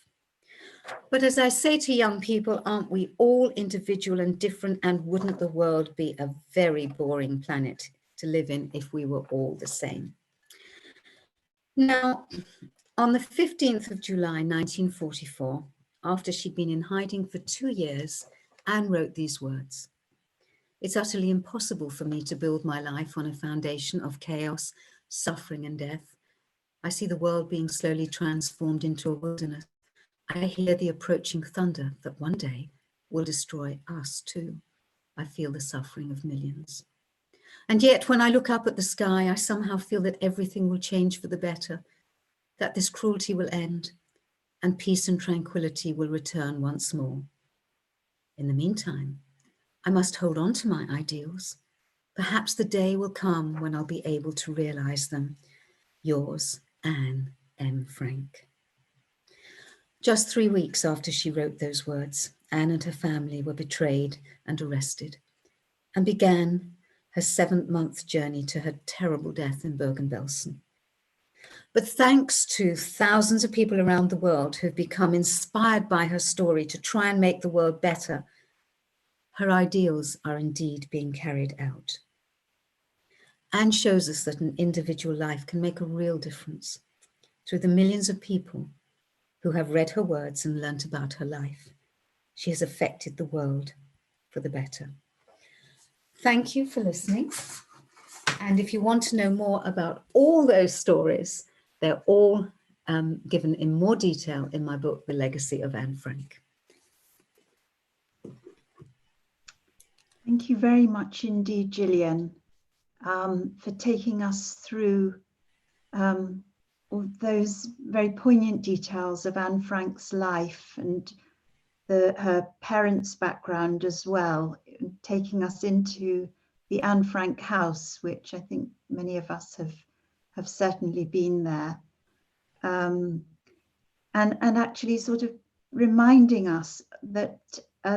S1: But as I say to young people, aren't we all individual and different? And wouldn't the world be a very boring planet to live in if we were all the same? Now, on the 15th of July, 1944, after she'd been in hiding for 2 years, Anne wrote these words. It's utterly impossible for me to build my life on a foundation of chaos, suffering, and death. I see the world being slowly transformed into a wilderness. I hear the approaching thunder that one day will destroy us too. I feel the suffering of millions. And yet, when I look up at the sky, I somehow feel that everything will change for the better, that this cruelty will end, and peace and tranquility will return once more. In the meantime, I must hold on to my ideals. Perhaps the day will come when I'll be able to realize them. Yours, Anne M. Frank. Just 3 weeks after she wrote those words, Anne and her family were betrayed and arrested, and began her 7-month journey to her terrible death in Bergen-Belsen. But thanks to thousands of people around the world who've become inspired by her story to try and make the world better, her ideals are indeed being carried out. Anne shows us that an individual life can make a real difference through the millions of people who have read her words and learnt about her life. She has affected the world for the better. Thank you for listening. And if you want to know more about all those stories, they're all given in more detail in my book, The Legacy of Anne Frank.
S2: Thank you very much indeed, Gillian, for taking us through all those very poignant details of Anne Frank's life and her parents' background as well, taking us into the Anne Frank house, which I think many of us have certainly been there, and actually sort of reminding us that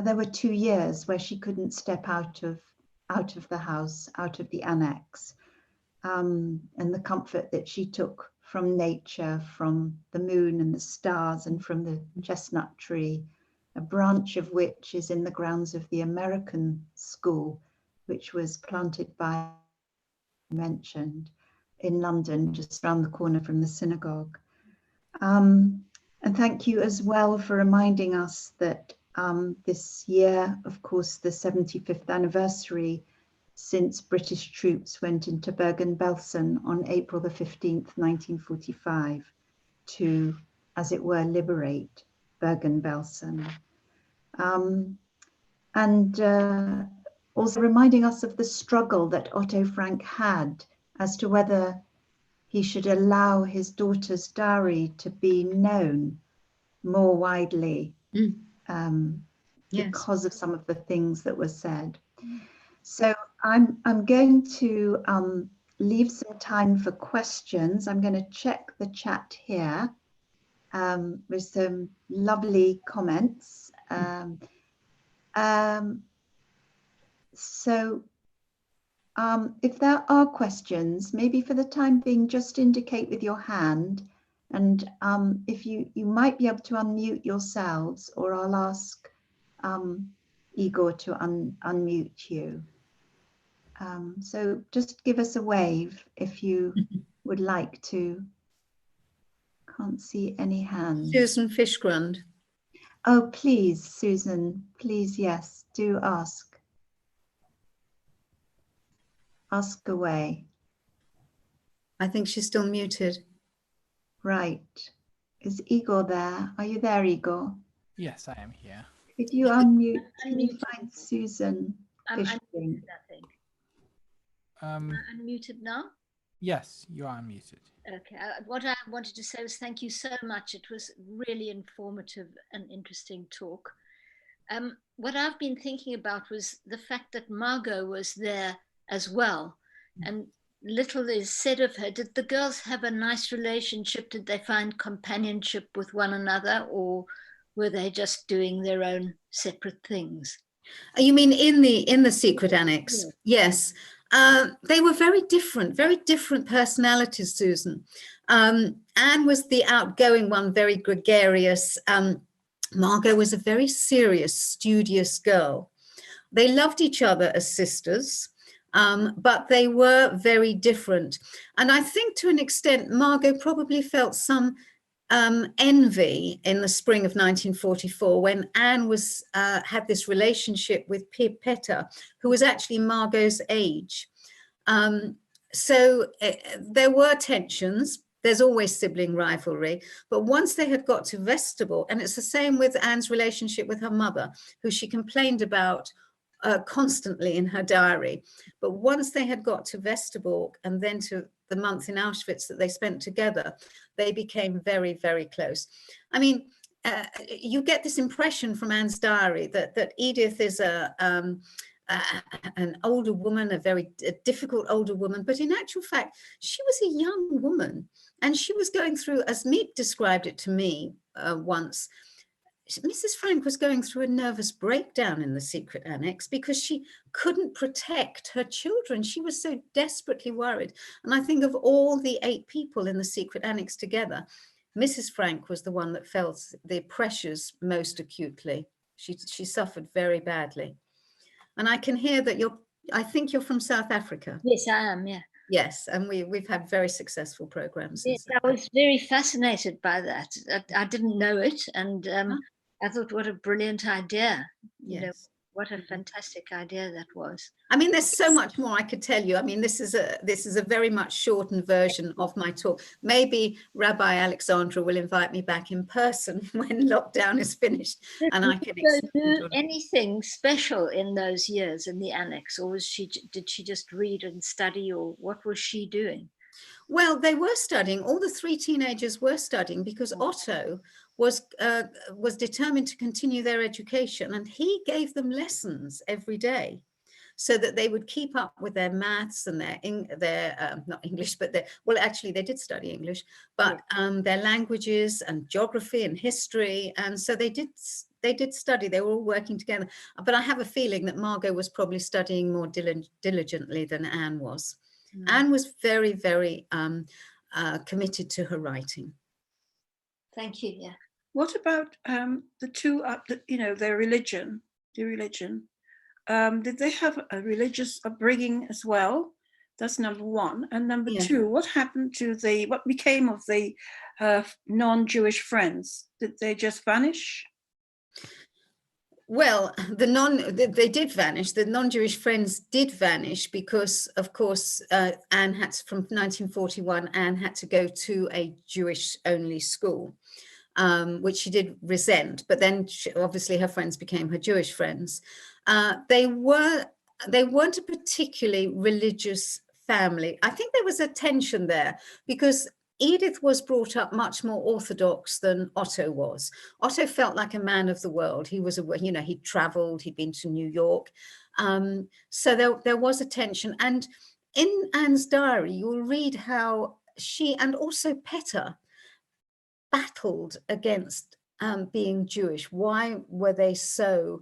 S2: there were 2 years where she couldn't step out of the house, out of the annex, and the comfort that she took from nature, from the moon and the stars, and from the chestnut tree, a branch of which is in the grounds of the American school, which was planted by, mentioned, in London, just around the corner from the synagogue. And thank you as well for reminding us that this year, of course, the 75th anniversary since British troops went into Bergen-Belsen on April the 15th, 1945, to, as it were, liberate Bergen-Belsen. And also reminding us of the struggle that Otto Frank had as to whether he should allow his daughter's dowry to be known more widely because of some of the things that were said. So I'm going to leave some time for questions. I'm going to check the chat here with some lovely comments. So if there are questions, maybe for the time being, just indicate with your hand, and if you might be able to unmute yourselves, or I'll ask Igor to unmute you. So just give us a wave if you would like to. Can't see any hands.
S1: Susan Fishgrund.
S2: Oh, please, Susan, please, yes, do ask. Ask away.
S1: I think she's still muted.
S2: Right. Is Igor there? Are you there, Igor?
S3: Yes, I am here.
S2: Could you unmute? Can you
S4: Unmuted.
S2: find Susan
S4: I'm
S2: Fishing?
S4: I think. Am I unmuted now?
S3: Yes, you are unmuted.
S4: Okay. What I wanted to say was thank you so much. It was really informative and interesting talk. What I've been thinking about was the fact that Margot was there as well, and little is said of her. Did the girls have a nice relationship? Did they find companionship with one another, or were they just doing their own separate things?
S1: You mean in the secret annex? Yes. They were very different personalities, Susan. Anne was the outgoing one, very gregarious. Margot was a very serious, studious girl. They loved each other as sisters, but they were very different. And I think to an extent, Margot probably felt some envy in the spring of 1944 when Anne was had this relationship with Pipetta, who was actually Margot's age. So there were tensions. There's always sibling rivalry. But once they had got to Vestibule, and it's the same with Anne's relationship with her mother, who she complained about constantly in her diary. But once they had got to Vestibule and then to the month in Auschwitz that they spent together, they became very, very close. I mean, you get this impression from Anne's diary that Edith is an older woman, a difficult older woman, but in actual fact, she was a young woman, and she was going through, as Meek described it to me once, Mrs. Frank was going through a nervous breakdown in the secret annex because she couldn't protect her children. She was so desperately worried. And I think of all the 8 people in the secret annex together, Mrs. Frank was the one that felt the pressures most acutely. She suffered very badly. And I can hear that I think you're from South Africa.
S4: Yes, I am, yeah.
S1: Yes, and we've had very successful programs.
S4: Yes, I was very fascinated by that. I didn't know it, and I thought, what a brilliant idea. You know, what a fantastic idea that was.
S1: I mean, there's so much more I could tell you. I mean, this is a very much shortened version of my talk. Maybe Rabbi Alexandra will invite me back in person when lockdown is finished, and I can
S4: do anything special in those years in the annex, or did she just read and study, or what was she doing?
S1: Well, they were studying. All the 3 teenagers were studying because Otto was determined to continue their education, and he gave them lessons every day so that they would keep up with their maths and their not English, but actually they did study English, but their languages and geography and history. And so they did study. They were all working together. But I have a feeling that Margot was probably studying more diligently than Anne was. Anne was very, very committed to her writing.
S4: Thank you. Yeah.
S5: What about the two? Their religion. Did they have a religious upbringing as well? That's number one. And number two, what happened to what became of the non-Jewish friends? Did they just vanish?
S1: Well, they did vanish. The non-Jewish friends did vanish because, of course, Anne from 1941, Anne had to go to a Jewish-only school, which she did resent. But then, obviously, her friends became her Jewish friends. They weren't a particularly religious family. I think there was a tension there because Edith was brought up much more orthodox than Otto was. Otto felt like a man of the world. He was, he'd traveled, he'd been to New York. So there was a tension. And in Anne's diary, you'll read how she and also Petta battled against being Jewish. Why were they so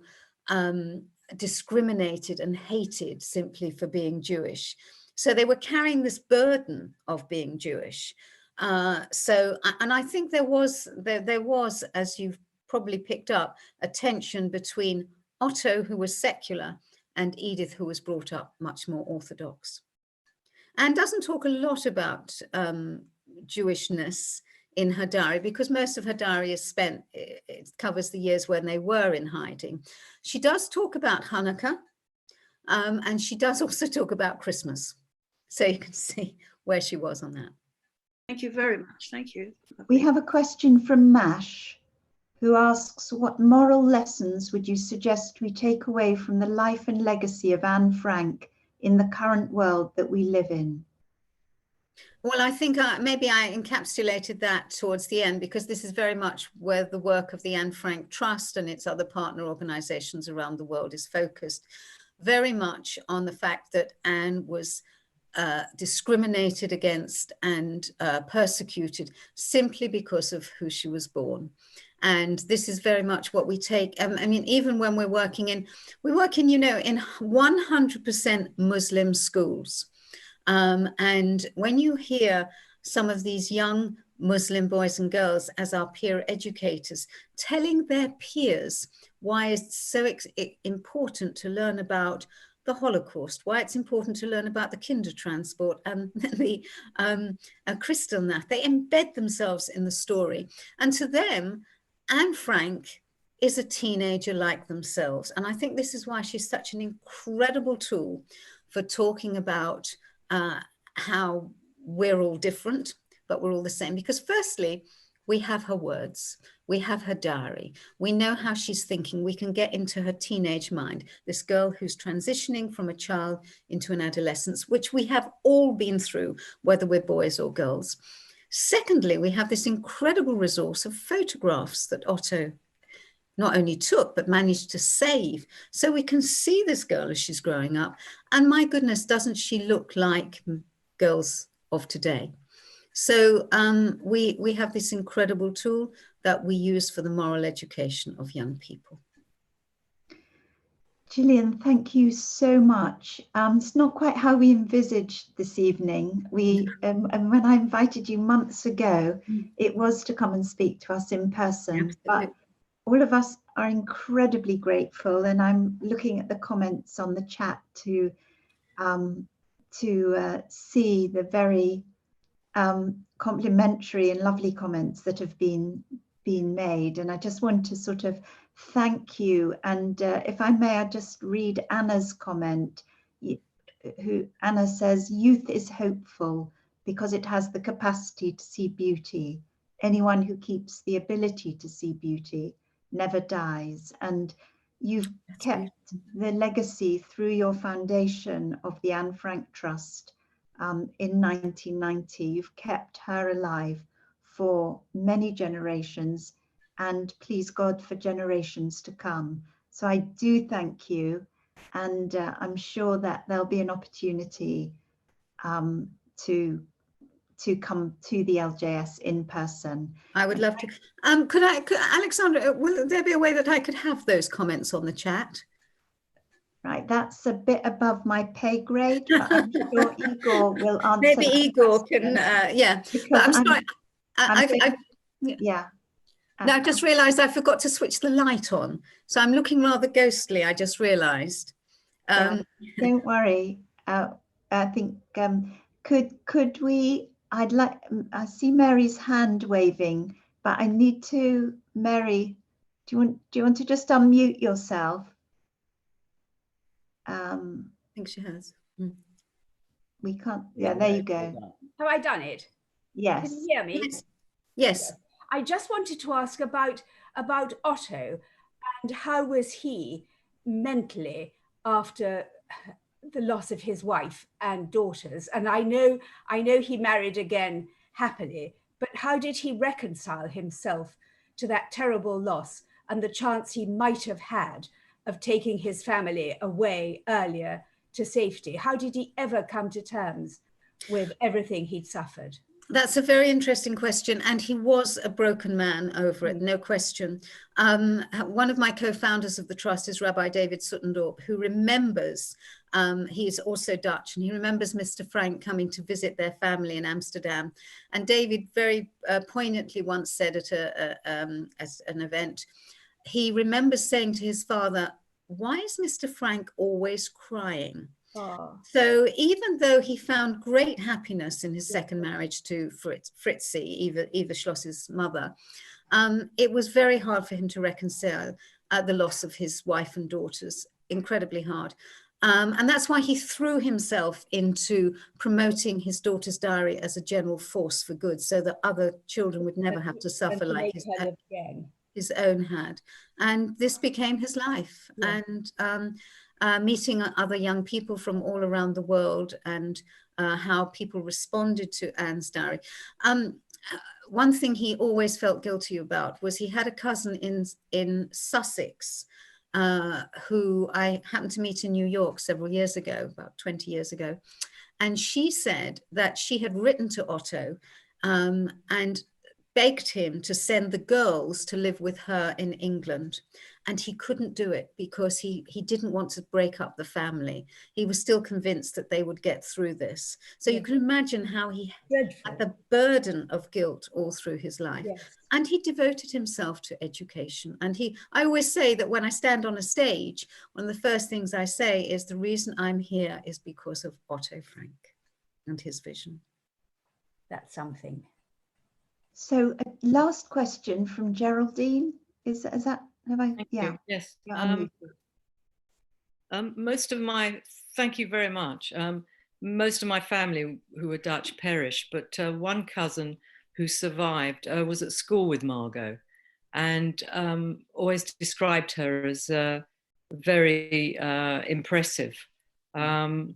S1: discriminated and hated simply for being Jewish? So they were carrying this burden of being Jewish. And I think there was, as you've probably picked up, a tension between Otto, who was secular, and Edith, who was brought up much more orthodox. Anne doesn't talk a lot about Jewishness in her diary, because most of her diary is spent, it covers the years when they were in hiding. She does talk about Hanukkah, and she does also talk about Christmas. So you can see where she was on that.
S5: Thank you very much. Thank you.
S2: We have a question from Mash, who asks, what moral lessons would you suggest we take away from the life and legacy of Anne Frank in the current world that we live in?
S1: Well, I think maybe I encapsulated that towards the end, because this is very much where the work of the Anne Frank Trust and its other partner organizations around the world is focused, very much on the fact that Anne was discriminated against and persecuted simply because of who she was born. And this is very much what we take. I mean, even when we're working in, you know, in 100% Muslim schools. And when you hear some of these young Muslim boys and girls as our peer educators telling their peers why it's so important to learn about the Holocaust, why it's important to learn about the Kindertransport and the Kristallnacht, they embed themselves in the story. And to them, Anne Frank is a teenager like themselves. And I think this is why she's such an incredible tool for talking about how we're all different, but we're all the same. Because firstly, we have her words, we have her diary, we know how she's thinking, we can get into her teenage mind, this girl who's transitioning from a child into an adolescence, which we have all been through, whether we're boys or girls. Secondly, we have this incredible resource of photographs that Otto not only took, but managed to save. So we can see this girl as she's growing up. And my goodness, doesn't she look like girls of today? So we have this incredible tool that we use for the moral education of young people.
S2: Gillian, thank you so much. It's not quite how we envisaged this evening. And when I invited you months ago, it was to come and speak to us in person.
S1: Absolutely.
S2: But all of us are incredibly grateful, and I'm looking at the comments on the chat to see the very complimentary and lovely comments that have been made. And I just want to sort of thank you. And if I may, I just read Anna's comment. Anna says, youth is hopeful because it has the capacity to see beauty. Anyone who keeps the ability to see beauty never dies. And you've kept the legacy through your foundation of the Anne Frank Trust in 1990. You've kept her alive for many generations, and please God, for generations to come. So I do thank you, and I'm sure that there'll be an opportunity to come to the LJS in person.
S1: I would love to. Could Alexandra, will there be a way that I could have those comments on the chat?
S2: Right, that's a bit above my pay grade, but I'm sure Igor will answer.
S1: Maybe Igor can, yeah. But I'm sorry,
S2: yeah.
S1: Now I just realised I forgot to switch the light on, so I'm looking rather ghostly. I just realised.
S2: Don't worry. I think could we? I'd like. I see Mary's hand waving, but I need to. Mary, do you want to just unmute yourself?
S1: I think she has.
S2: We can't. Yeah, there you go.
S6: Have I done it?
S2: Yes.
S6: Can you hear me?
S1: Yes.
S6: I just wanted to ask about Otto, and how was he mentally after the loss of his wife and daughters? And I know he married again happily, but how did he reconcile himself to that terrible loss and the chance he might have had of taking his family away earlier to safety? How did he ever come to terms with everything he'd suffered?
S1: That's a very interesting question, and he was a broken man over it, no question. One of my co-founders of the trust is Rabbi David Suttendorp, who remembers, he's also Dutch, and he remembers Mr. Frank coming to visit their family in Amsterdam. And David very poignantly once said at an event, he remembers saying to his father, "Why is Mr. Frank always crying?"
S6: Oh,
S1: So even though he found great happiness in his second marriage to Fritzi, Eva Schloss's mother, it was very hard for him to reconcile the loss of his wife and daughters, incredibly hard. And that's why he threw himself into promoting his daughter's diary as a general force for good, so that other children would never have to suffer
S6: and to
S1: like
S6: make her live again.
S1: his own had. And this became his life.
S6: Yeah.
S1: And meeting other young people from all around the world, and how people responded to Anne's diary. One thing he always felt guilty about was he had a cousin in Sussex, who I happened to meet in New York several years ago, about 20 years ago. And she said that she had written to Otto and begged him to send the girls to live with her in England. And he couldn't do it because he didn't want to break up the family. He was still convinced that they would get through this. So you can imagine how he had the burden of guilt all through his life.
S6: Yes.
S1: And he devoted himself to education. And I always say that when I stand on a stage, one of the first things I say is the reason I'm here is because of Otto Frank and his vision.
S6: That's something.
S2: So last question from Geraldine. Is that, have I?
S7: Thank
S2: Yeah.
S7: you. Yes.
S2: Yeah,
S7: Thank you very much. Most of my family who were Dutch perished, but one cousin who survived was at school with Margot, and always described her as very impressive. One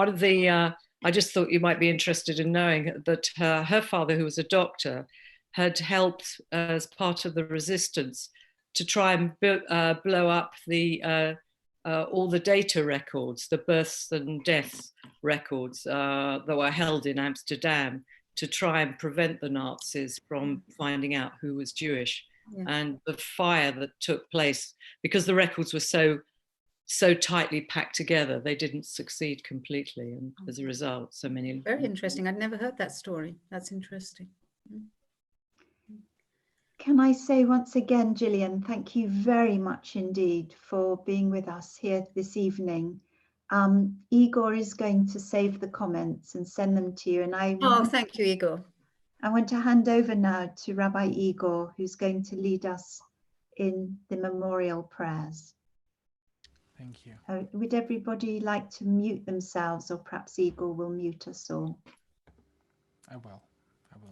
S7: of the I just thought you might be interested in knowing that her father, who was a doctor, had helped as part of the resistance to try and blow up all the data records, the births and deaths records that were held in Amsterdam, to try and prevent the Nazis from finding out who was Jewish. Yeah. And the fire that took place, because the records were so tightly packed together, they didn't succeed completely, and as a result, so many.
S1: Very interesting. I'd never heard that story. That's interesting.
S2: Can I say once again, Gillian, thank you very much indeed for being with us here this evening. Igor is going to save the comments and send them to you. And
S1: thank you, Igor.
S2: I want to hand over now to Rabbi Igor, who's going to lead us in the memorial prayers.
S3: Thank you.
S2: Would everybody like to mute themselves, or perhaps Igor will mute us all?
S3: I will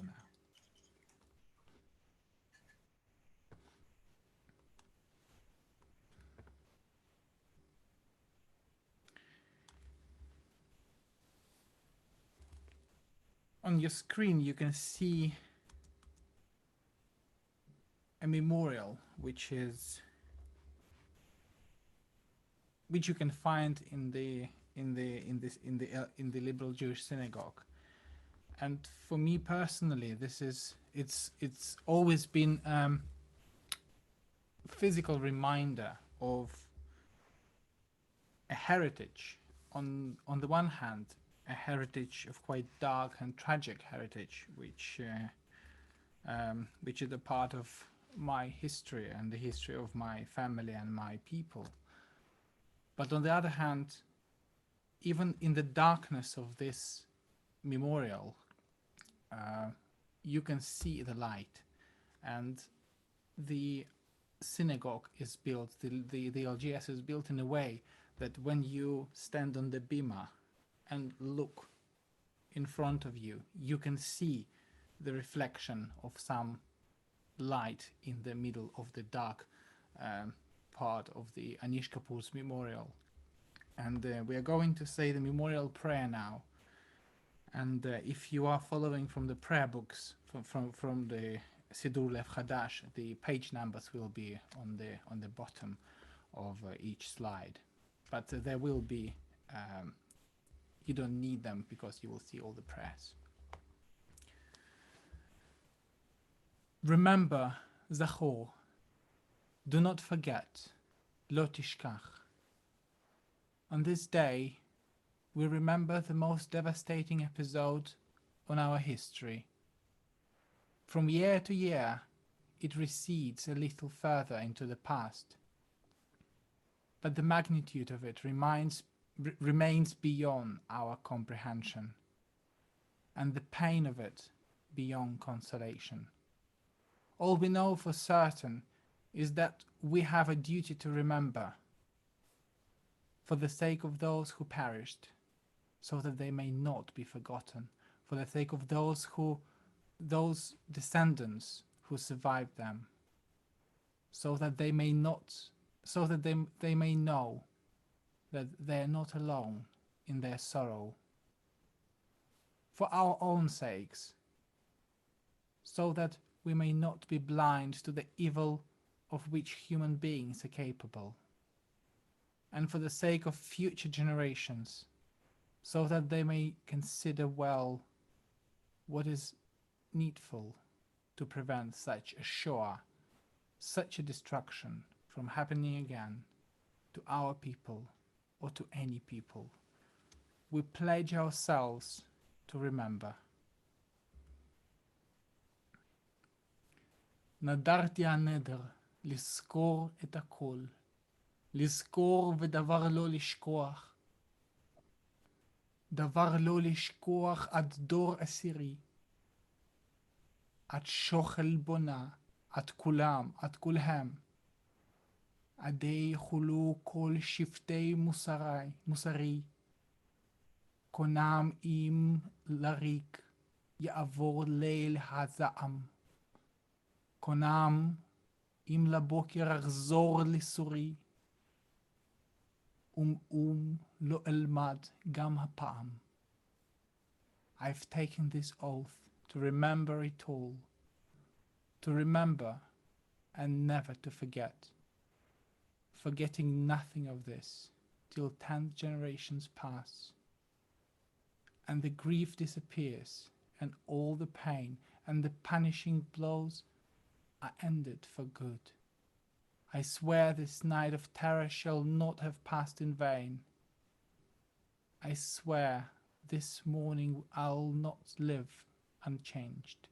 S3: now. On your screen, you can see a memorial, which you can find in the liberal Jewish synagogue. And for me personally, it's always been a physical reminder of a heritage. On the one hand, a heritage of quite dark and tragic heritage, which is a part of my history and the history of my family and my people. But on the other hand, even in the darkness of this memorial, you can see the light. And the synagogue is built, the LGS is built in a way that when you stand on the bima and look in front of you, you can see the reflection of some light in the middle of the dark part of the Anish Kapoor's memorial. And we are going to say the memorial prayer now. And if you are following from the prayer books, from the Sidur Lev Chadash, the page numbers will be on the bottom of each slide. But there will be, you don't need them because you will see all the prayers. Remember, Zachor, do not forget, Lo Tishkach. On this day, we remember the most devastating episode on our history. From year to year, it recedes a little further into the past. but the magnitude of it remains beyond our comprehension, and the pain of it beyond consolation. All we know for certain is that we have a duty to remember, for the sake of those who perished, so that they may not be forgotten, for the sake of those descendants who survived them, so that they may know that they are not alone in their sorrow, for our own sakes, so that we may not be blind to the evil of which human beings are capable, and for the sake of future generations, so that they may consider well what is needful to prevent such a destruction from happening again to our people or to any people. We pledge ourselves to remember. נדרתי הנדר, לזכור את הכל, לזכור ודבר לא לשכוח, דבר לא לשכוח עד דור עשירי, עד שוחל בונה, עד כולם, עד כולהם, עדי חולו כל שבטי מוסרי, קונם אם לריק, יעבור ליל הזעם, קונם אם לבוקר אחזור לסורי, לא אלמד גם הפעם. I've taken this oath to remember it all, to remember and never to forget, forgetting nothing of this till 10 generations pass, and the grief disappears, and all the pain and the punishing blows are ended for good. I swear this night of terror shall not have passed in vain. I swear this morning I'll not live unchanged.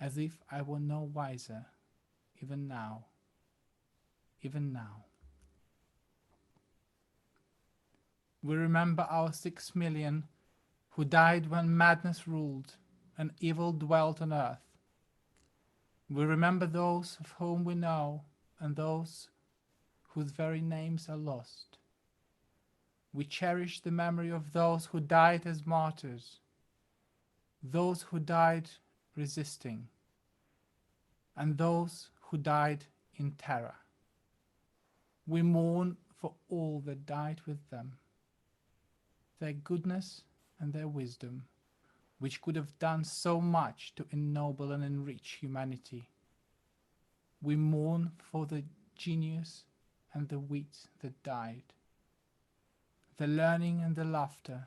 S3: As if I were no wiser, even now. We remember our 6 million who died when madness ruled and evil dwelt on earth. We remember those of whom we know and those whose very names are lost. We cherish the memory of those who died as martyrs, those who died resisting, and those who died in terror. We mourn for all that died with them, their goodness and their wisdom, which could have done so much to ennoble and enrich humanity. We mourn for the genius and the wit that died, the learning and the laughter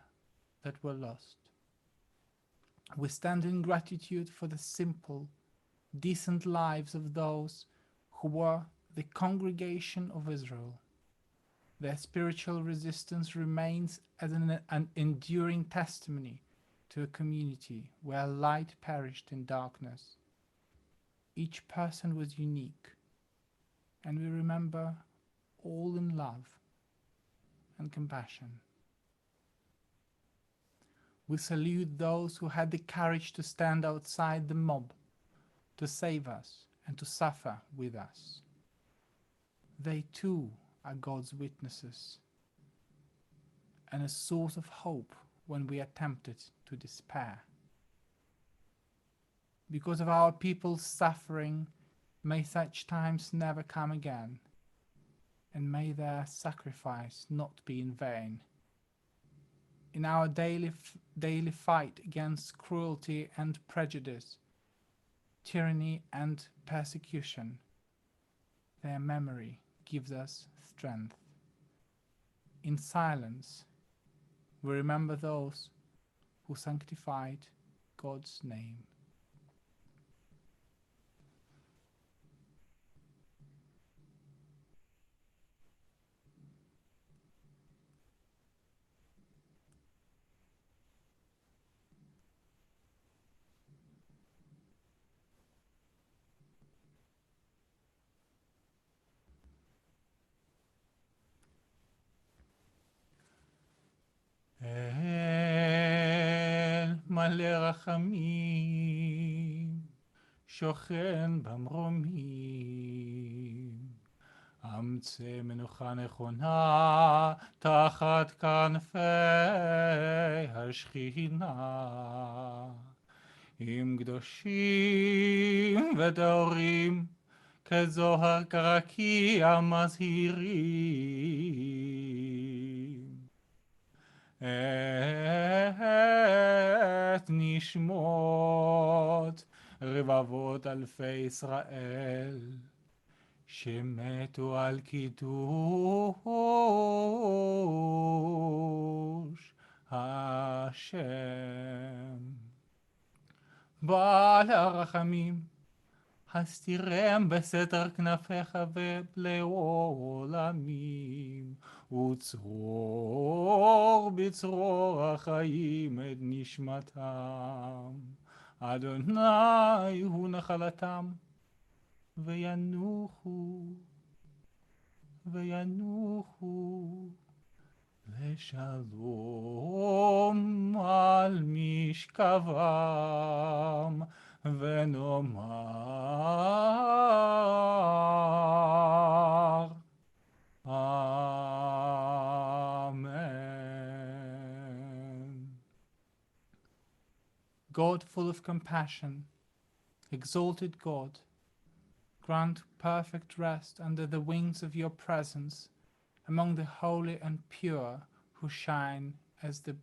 S3: that were lost. We stand in gratitude for the simple, decent lives of those who were the congregation of Israel. Their spiritual resistance remains as an enduring testimony to a community where light perished in darkness. Each person was unique, and we remember all in love and compassion. We salute those who had the courage to stand outside the mob, to save us and to suffer with us. They too are God's witnesses and a source of hope when we are tempted to despair. Because of our people's suffering, may such times never come again, and may their sacrifice not be in vain. In our daily fight against cruelty and prejudice, tyranny and persecution, their memory gives us strength. In silence, we remember those who sanctified God's name. מלא רחמים, שוכן במרומים. אמצא מנוחה נכונה תחת כנפי השכינה. עם קדושים וטהורים כזוהר כרקיע מזהירים. את נשמות רבבות אלפי ישראל שמתו על קידוש השם. בעל הרחמים, הסתירם בסתר כנפיך ולעולמים, וצרור בצרור החיים את נשמתם. אדוני הוא נחלתם, וינוחו לשלום על משכבם, ונאמר Amen. God full of compassion, exalted God, grant perfect rest under the wings of your presence among the holy and pure who shine as the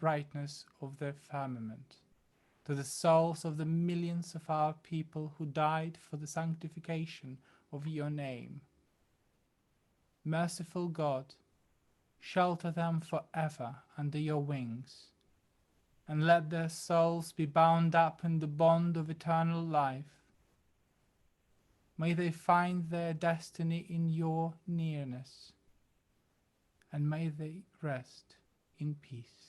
S3: brightness of the firmament, to the souls of the millions of our people who died for the sanctification of your name. Merciful God, shelter them forever under your wings, and let their souls be bound up in the bond of eternal life. May they find their destiny in your nearness, and may they rest in peace.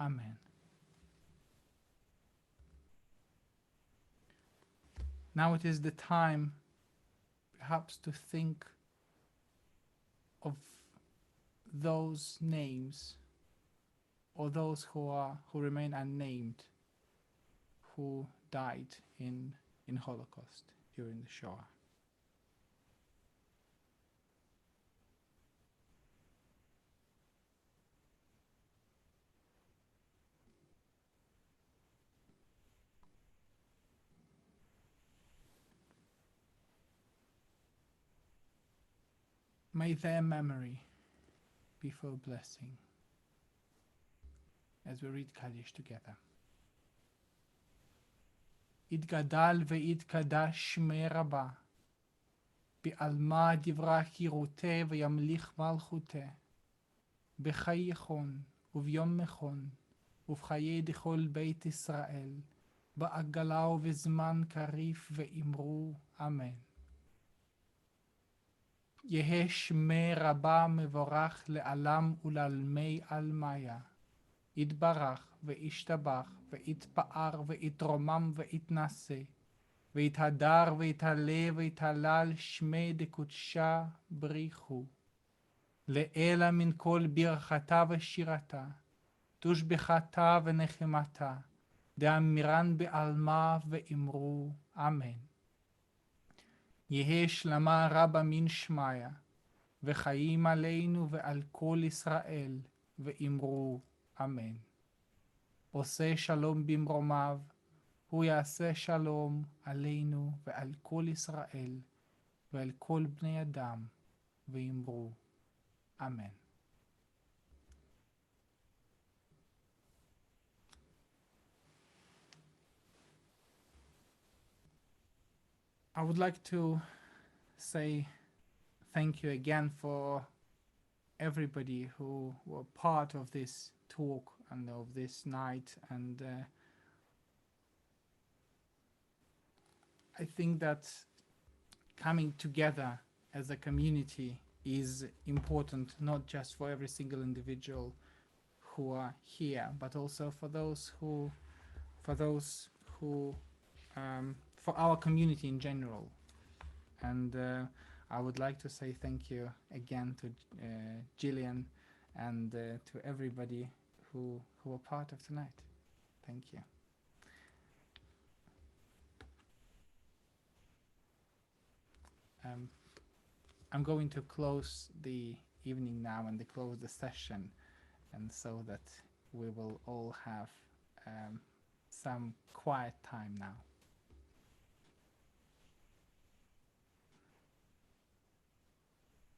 S3: Amen. Now it is the time, perhaps, to think of those names, or those who remain unnamed, who died in Holocaust during the Shoah. May their memory be for a blessing as we read Kaddish together. יתגדל ויתקדש שמי רבה, בעלמא דברה חירותה וימליך מלכותה, בחיי חון וביום מחון, ובחיי דכל בית ישראל, בעגלה ובזמן קריב ואמרו אמן. יהא שמי רבה מבורך לעלם ולעלמי עלמיה, יתברך וישתבח ויתפאר ויתרומם ויתנשא, ויתהדר ויתעלה ויתהלל שמי דקודשה בריחו. לאלה מן כל ברכתה ושירתה, תושבחתה ונחמתה, דאמירן בעלמה ואמרו אמן. יהא שלמה רבה מן שמיה, וחיים עלינו ועל כל ישראל, ואמרו אמן. עושה שלום במרומיו, הוא יעשה שלום עלינו ועל כל ישראל, ועל כל בני אדם, ואמרו אמן. I would like to say thank you again for everybody who were part of this talk and of this night, and I think that coming together as a community is important, not just for every single individual who are here, but also for those who for our community in general. And I would like to say thank you again to Gillian and to everybody who were part of tonight. Thank you. I'm going to close the evening now and close the session, and so that we will all have some quiet time now.